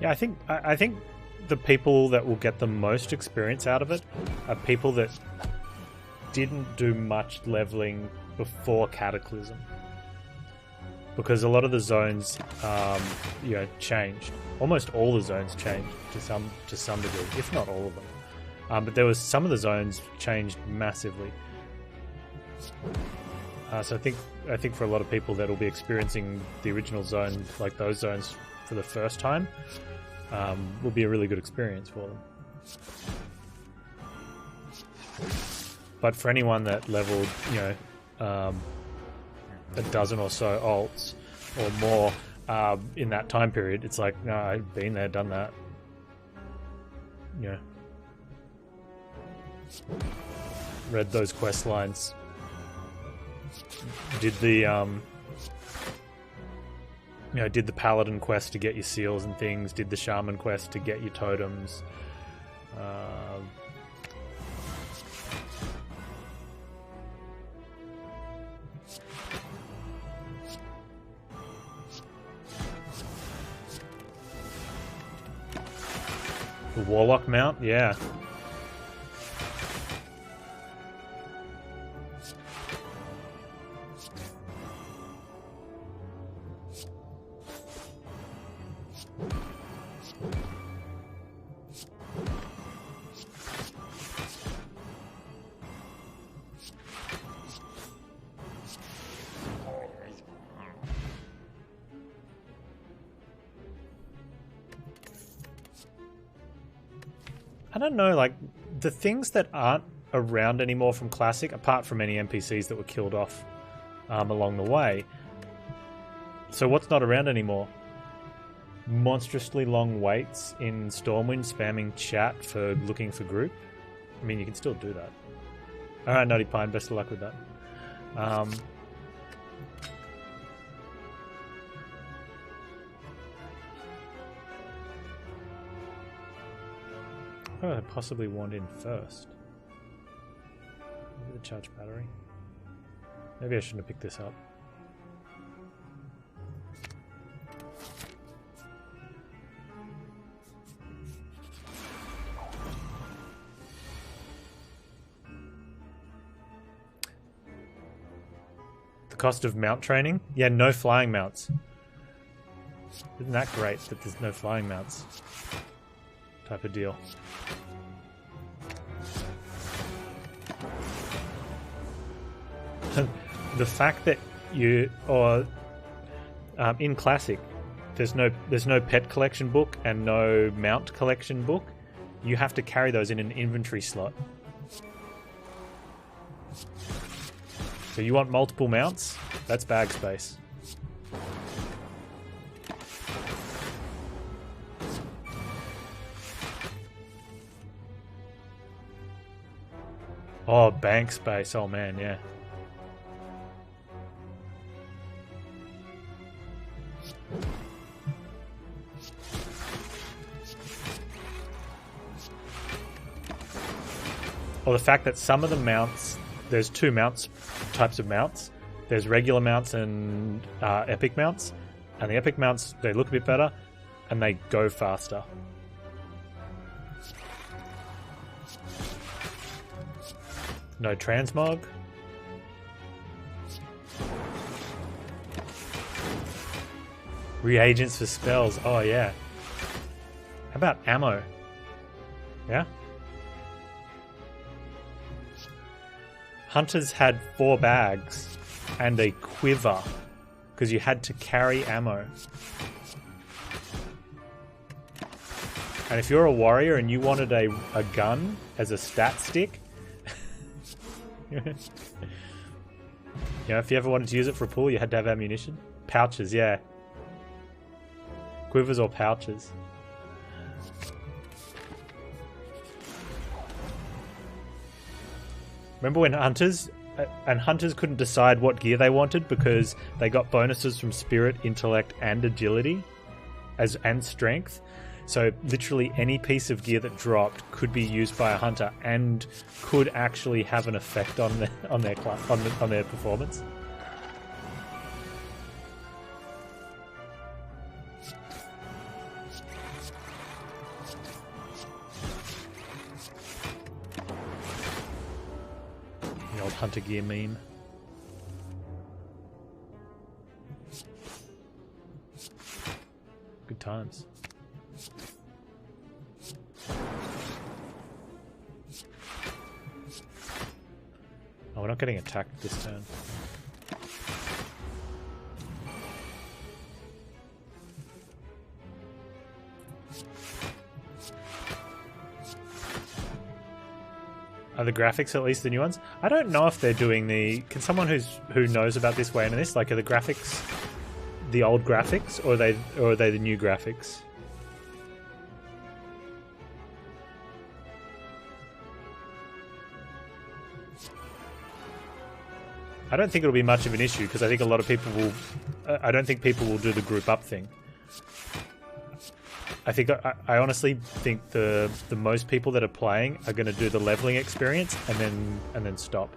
Yeah, I think the people that will get the most experience out of it are people that didn't do much leveling before Cataclysm, because a lot of the zones, changed. Almost all the zones changed to some degree, if not all of them. But there was some of the zones changed massively. So I think for a lot of people that will be experiencing the original zone, like those zones, for the first time, will be a really good experience for them. But for anyone that leveled, a dozen or so alts or more in that time period, it's like, no, I've been there, done that. Read those quest lines. Did the You know, did the paladin quest to get your seals and things, did the shaman quest to get your totems. The warlock mount, yeah. I don't know, like, the things that aren't around anymore from Classic, apart from any NPCs that were killed off along the way. So what's not around anymore? Monstrously long waits in Stormwind, spamming chat for looking for group. I mean, you can still do that. Alright, Nutty Pine, best of luck with that. I possibly want in first. Maybe the charge battery. Maybe I shouldn't have picked this up. The cost of mount training? Yeah, no flying mounts. Isn't that great that there's no flying mounts? Type of deal. The fact that you in Classic there's no pet collection book and no mount collection book. You have to carry those in an inventory slot. So you want multiple mounts? That's bag space. Oh, bank space. Oh man, yeah. Or the fact that some of the mounts, there's two types of mounts. There's regular mounts and epic mounts. And the epic mounts, they look a bit better and they go faster. No transmog. Reagents for spells. Oh, yeah. How about ammo? Yeah? Hunters had 4 bags and a quiver because you had to carry ammo. And if you're a warrior and you wanted a gun as a stat stick, you know, if you ever wanted to use it for a pull, you had to have ammunition. Pouches, yeah. Quivers or pouches. Remember when hunters couldn't decide what gear they wanted because they got bonuses from spirit, intellect, and agility and strength. So literally any piece of gear that dropped could be used by a hunter and could actually have an effect on their performance. The old hunter gear meme. Good times. Oh, we're not getting attacked this turn. Are the graphics at least the new ones? I don't know if they're doing the... Can someone who knows about this weigh into this? Like, are the graphics the old graphics, or are they the new graphics? I don't think it'll be much of an issue because I think a lot of people will. I don't think people will do the group up thing. I honestly think the most people that are playing are going to do the leveling experience and then stop.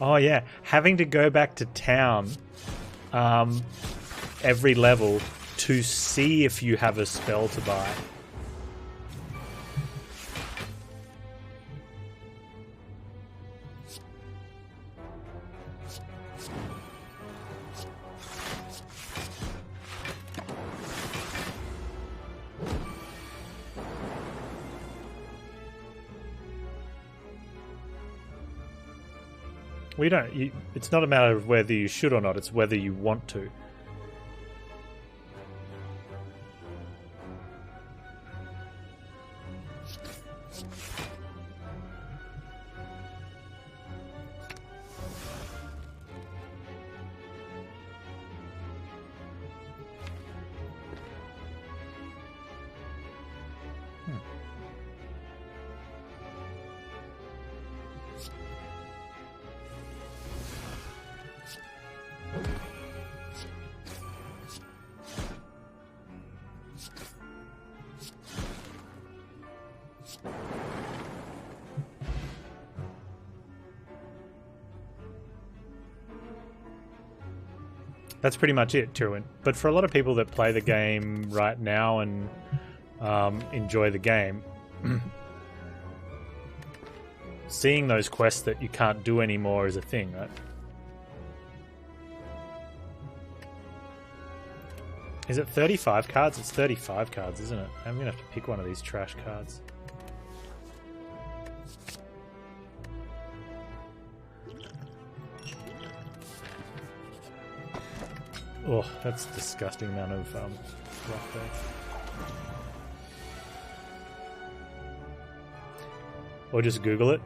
Oh yeah, having to go back to town every level to see if you have a spell to buy. We don't. It's not a matter of whether you should or not. It's whether you want to. That's pretty much it, Tyrwin. But for a lot of people that play the game right now and enjoy the game, seeing those quests that you can't do anymore is a thing, right? Is it 35 cards? It's 35 cards, isn't it? I'm going to have to pick one of these trash cards. Oh, that's a disgusting amount of rock there. Or just Google it.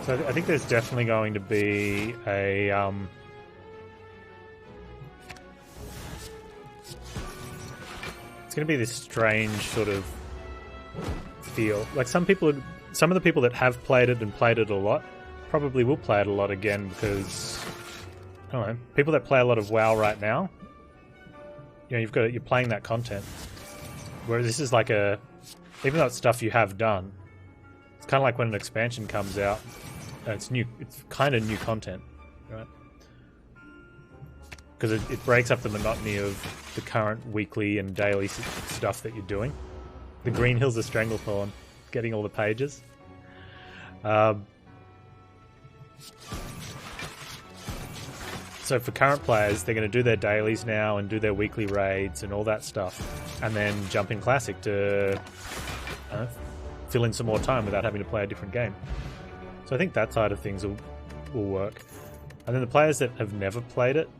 So I think there's definitely going to be a it's going to be this strange sort of feel. Like some of the people that have played it and played it a lot probably will play it a lot again because I don't know, people that play a lot of WoW right now, you know, you're playing that content. Whereas this is like even though it's stuff you have done, it's kind of like when an expansion comes out. It's new. It's kind of new content, right? Because it breaks up the monotony of the current weekly and daily stuff that you're doing. The Green Hills of Stranglethorn, getting all the pages. So for current players, they're going to do their dailies now and do their weekly raids and all that stuff, and then jump in Classic to fill in some more time without having to play a different game. So I think that side of things will work. And then the players that have never played it,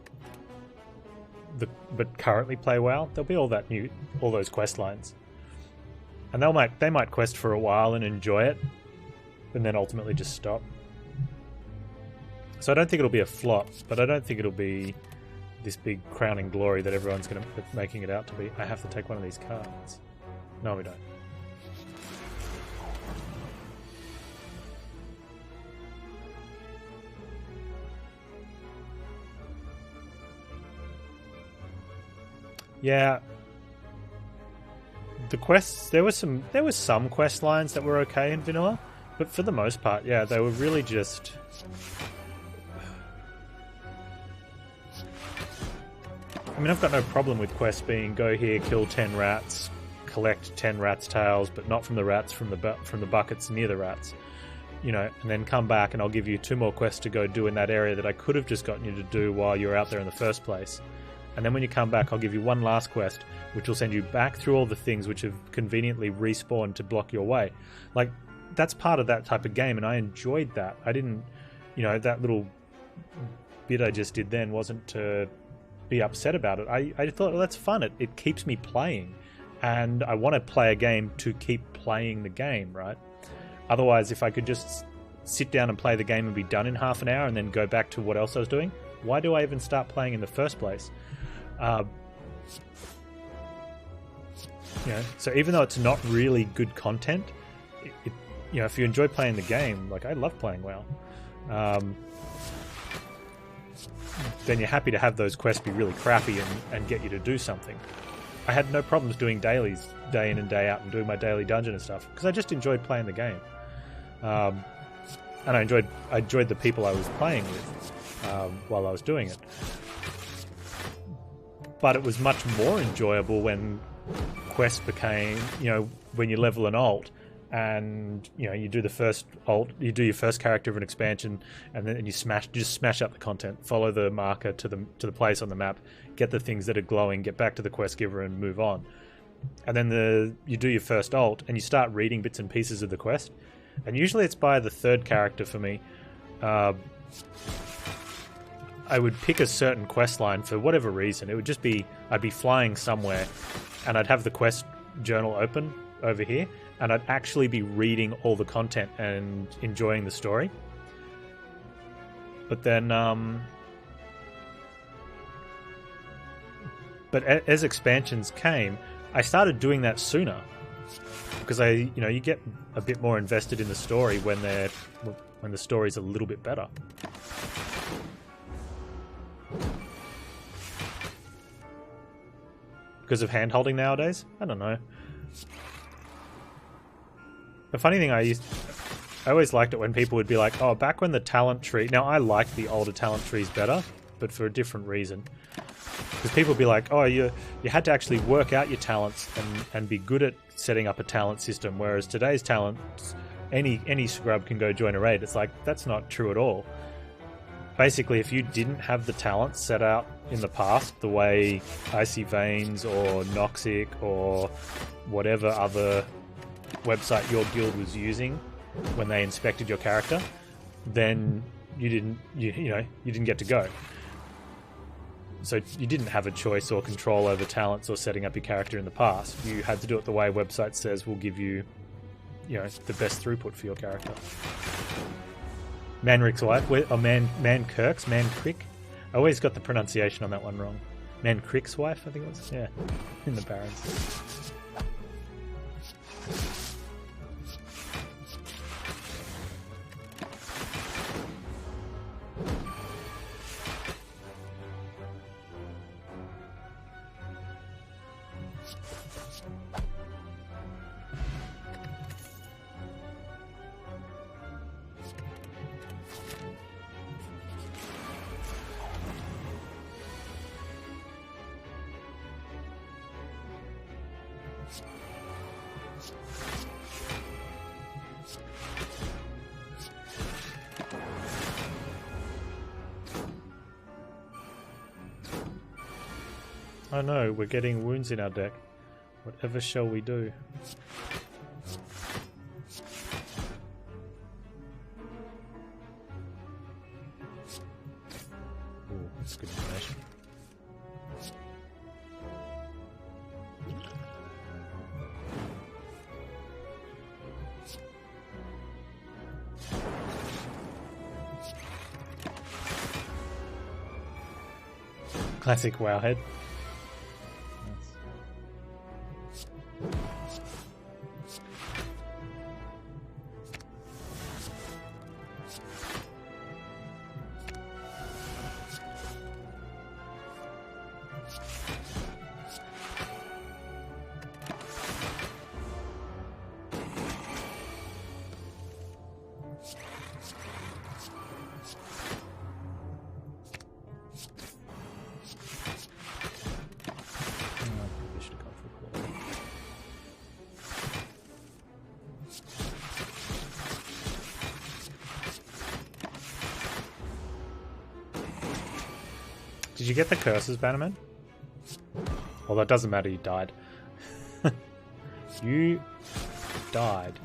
but currently play WoW, there'll be all those quest lines, and they might quest for a while and enjoy it, and then ultimately just stop. So I don't think it'll be a flop, but I don't think it'll be this big crowning glory that everyone's going to making it out to be. I have to take one of these cards. No, we don't. Yeah, the quests, there was some quest lines that were okay in vanilla, but for the most part, yeah, they were really just. I mean, I've got no problem with quests being go here, kill 10 rats, collect 10 rats' tails, but not from the rats, from the buckets near the rats. You know, and then come back and I'll give you 2 more quests to go do in that area that I could have just gotten you to do while you were out there in the first place. And then when you come back, I'll give you 1 last quest, which will send you back through all the things which have conveniently respawned to block your way. Like, that's part of that type of game, and I enjoyed that. I didn't, you know, that little bit I just did then wasn't to be upset about it. I thought, well, that's fun. It keeps me playing, and I want to play a game to keep playing the game, right? Otherwise, if I could just sit down and play the game and be done in half an hour and then go back to what else I was doing, why do I even start playing in the first place? You know, so even though it's not really good content, you know, if you enjoy playing the game, like I love playing WoW, then you're happy to have those quests be really crappy and get you to do something. I had no problems doing dailies day in and day out and doing my daily dungeon and stuff because I just enjoyed playing the game, and I enjoyed the people I was playing with while I was doing it. But it was much more enjoyable when quests became, you know, when you level an alt and, you know, you do the first alt, you do your first character of an expansion, and then you just smash up the content, follow the marker to the place on the map, get the things that are glowing, get back to the quest giver and move on. And then you do your first alt and you start reading bits and pieces of the quest, and usually it's by the third character for me. I would pick a certain quest line for whatever reason. It would just be, I'd be flying somewhere and I'd have the quest journal open over here and I'd actually be reading all the content and enjoying the story. But then, but as expansions came, I started doing that sooner because you get a bit more invested in the story when the story's a little bit better. Because of hand-holding nowadays? I don't know. The funny thing I always liked it when people would be like, oh, back when the talent tree... Now, I like the older talent trees better, but for a different reason. Because people would be like, oh, you had to actually work out your talents and be good at setting up a talent system, whereas today's talents, any scrub can go join a raid. It's like, that's not true at all. Basically, if you didn't have the talents set out in the past, the way Icy Veins or Noxic or whatever other website your guild was using when they inspected your character, then you didn't get to go. So you didn't have a choice or control over talents or setting up your character in the past. You had to do it the way a website says will give you, the best throughput for your character. Manrick's wife, Mankirk's, Mancrick. I always got the pronunciation on that one wrong. Mancrick's wife, I think it was. Yeah, in the Barrens. Oh no, we're getting wounds in our deck. Whatever shall we do? Ooh, that's good information. Classic Wowhead. Did you get the curses, Bannerman? Well, that doesn't matter, you died. You died.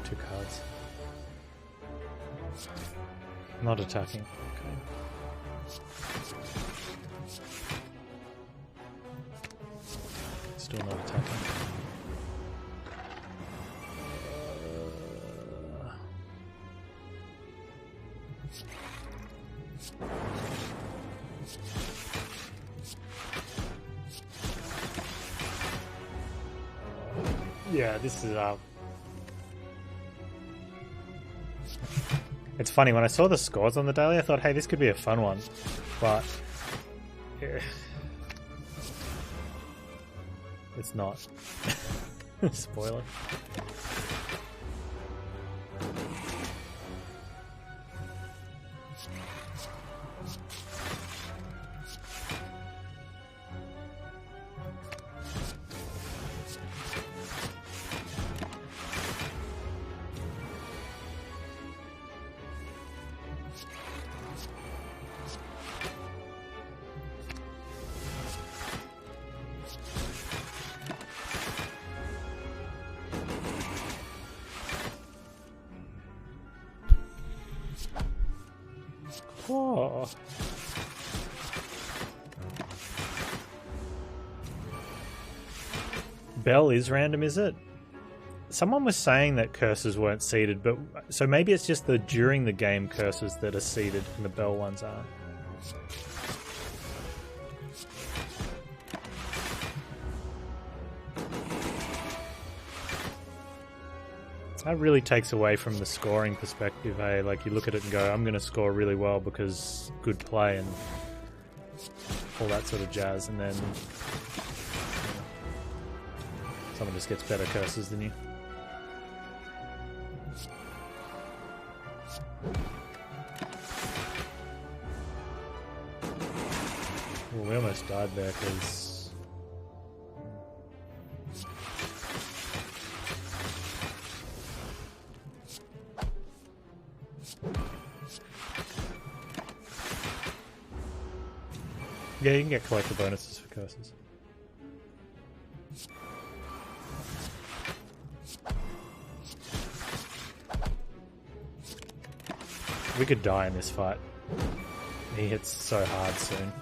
Two cards. Not attacking. Okay. Still not attacking. Yeah, this is It's funny, when I saw the scores on the daily, I thought, hey, this could be a fun one. But it's not. Spoiler. Oh. Bell is random, is it? Someone was saying that curses weren't seeded, but so maybe it's just the during the game curses that are seeded and the Bell ones aren't. That really takes away from the scoring perspective, eh? Like, you look at it and go, I'm going to score really well because good play and all that sort of jazz, and then someone just gets better curses than you. Well, we almost died there because... Yeah, you can get collector bonuses for curses. We could die in this fight. He hits so hard soon.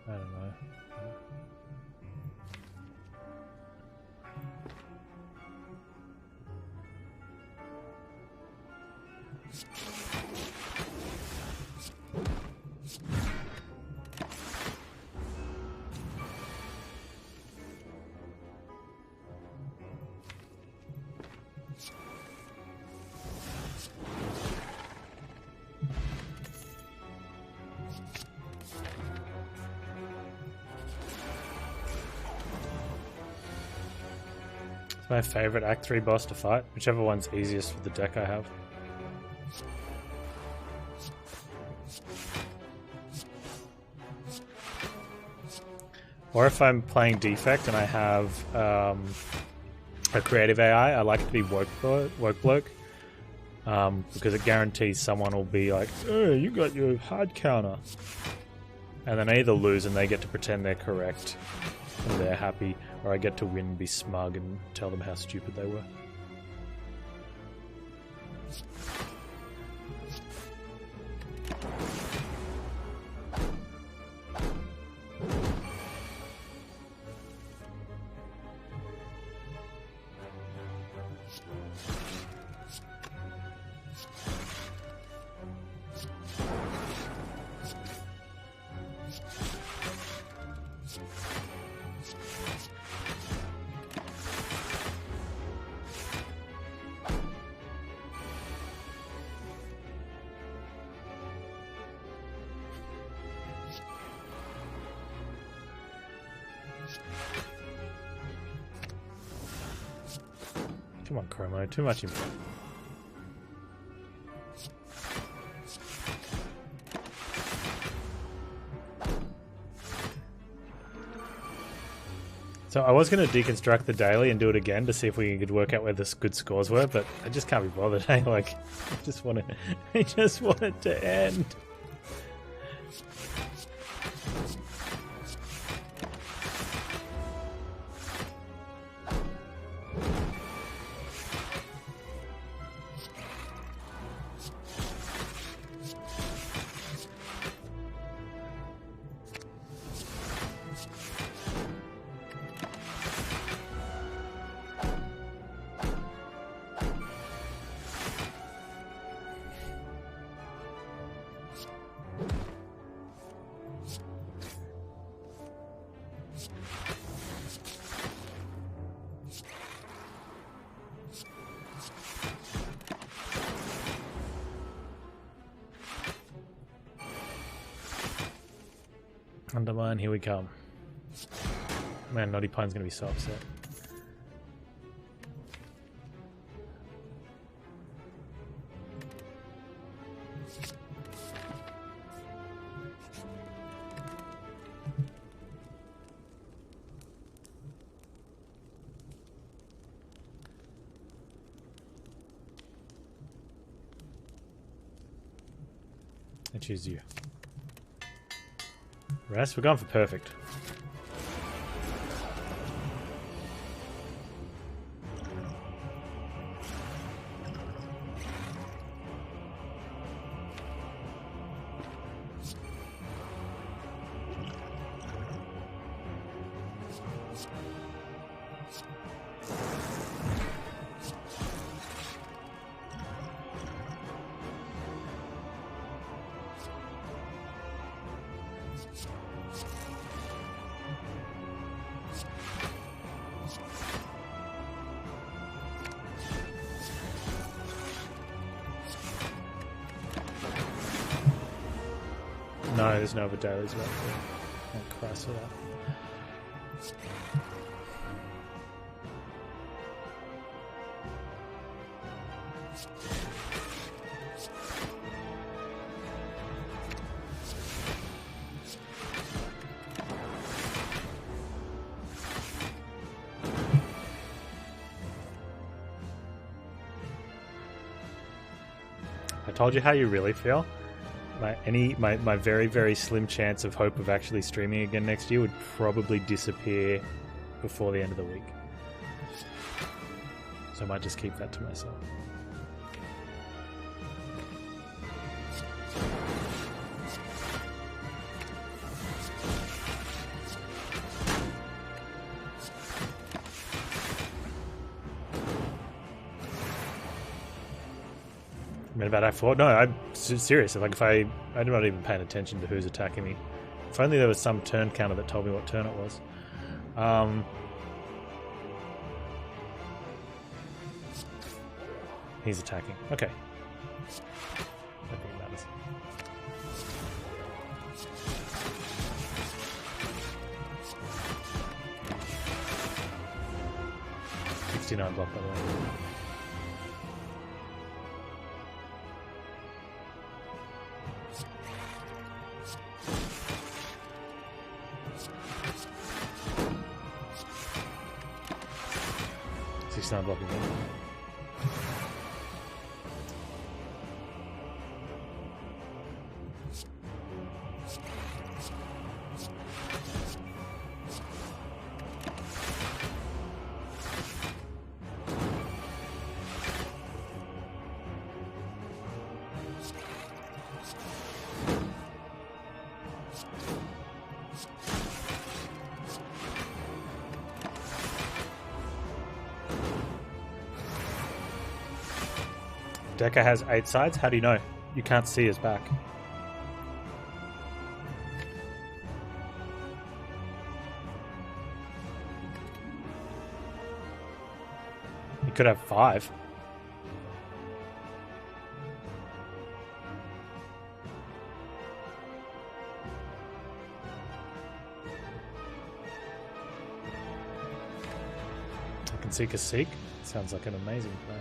I don't know. My favorite Act 3 boss to fight, whichever one's easiest with the deck I have. Or if I'm playing Defect and I have a creative AI, I like it to be woke bloke. Because it guarantees someone will be like, oh, you got your hard counter. And then I either lose and they get to pretend they're correct and they're happy, or I get to win and be smug and tell them how stupid they were. Come on, Chromo, too much info. So I was going to deconstruct the daily and do it again to see if we could work out where the good scores were, but I just can't be bothered. Hey, like, I just want it to end. Undermine, here we come. Man, Naughty Pine's gonna be so upset. I choose you. Rest? We're going for perfect. No, there's no other dailies about there. Oh, Christ for that. I told you how you really feel. My very, very slim chance of hope of actually streaming again next year would probably disappear before the end of the week. So I might just keep that to myself. About Act 4? No, I'm serious. Like, if I'm not even paying attention to who's attacking me. If only there was some turn counter that told me what turn it was. He's attacking. Okay. I think it matters. 69 block, by the way. She's not blocking him. Decker has 8 sides? How do you know? You can't see his back. He could have 5. I can seek a seek. Sounds like an amazing plan.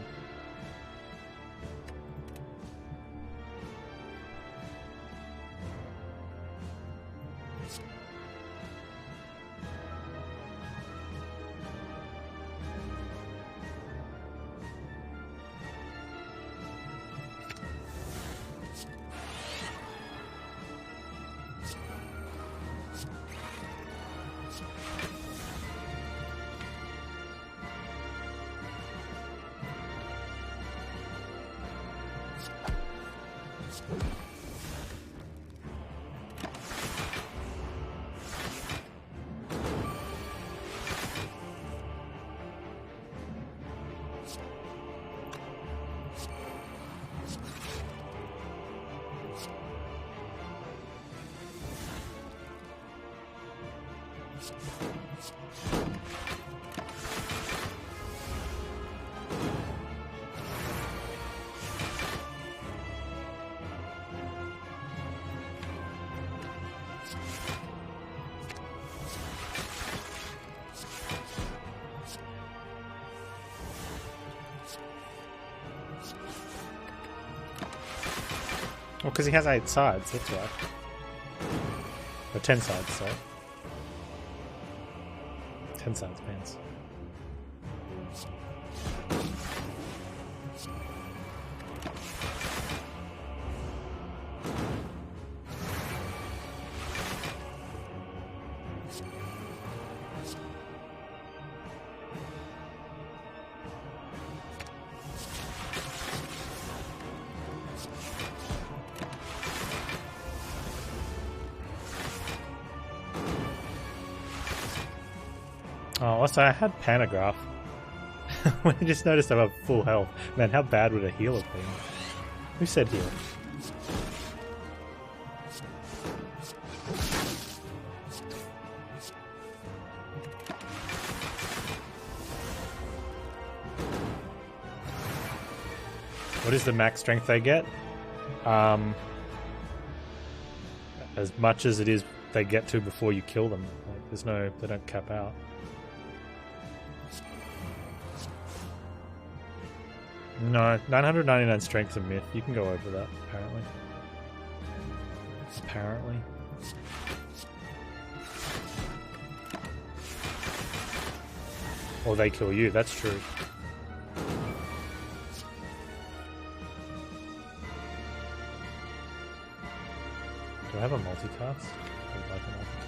Well, because he has 8 sides, that's why. Or 10 sides, sorry. 10 sides, Panz. Oh, also, I had Panagraph. When I just noticed I'm at full health. Man, how bad would a heal have been? Who said heal? What is the max strength they get? As much as it is they get to before you kill them. Like, there's no, they don't cap out. No, 999 strength's a myth. You can go over that, apparently. Apparently. Or they kill you, that's true. Do I have a multicast? I would like a multicast.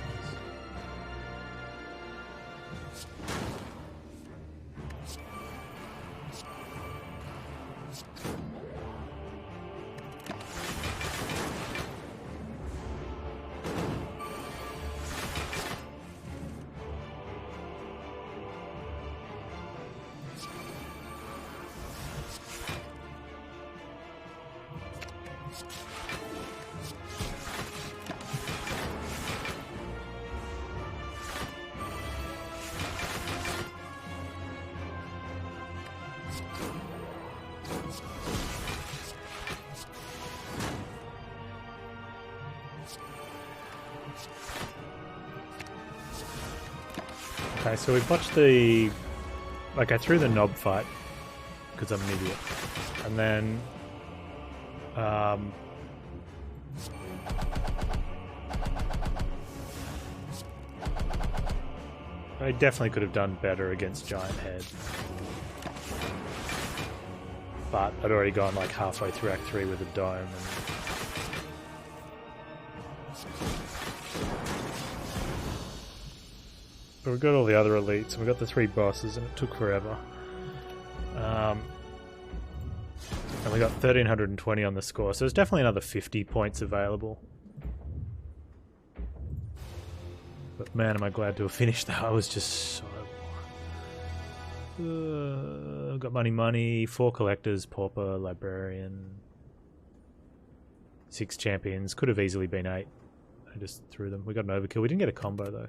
Okay, so we botched the... Like, I threw the knob fight, because I'm an idiot. And then... I definitely could have done better against Giant Head. but I'd already gone like halfway through Act 3 with a dome. And but we got all the other elites, and we got the 3 bosses, and it took forever. And we got 1320 on the score, so there's definitely another 50 points available. But man, am I glad to have finished that. I was just so... got money, 4 collectors, pauper, librarian, 6 champions. Could have easily been 8. I just threw them. We got an overkill. We didn't get a combo though.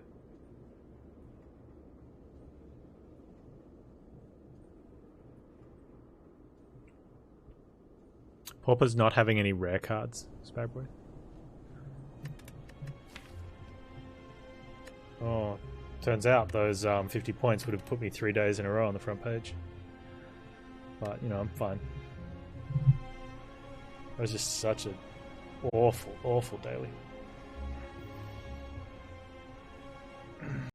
Pauper's not having any rare cards, Spagboy. Oh, turns out those 50 points would have put me 3 days in a row on the front page. But, you know, I'm fine. It was just such an awful, awful daily.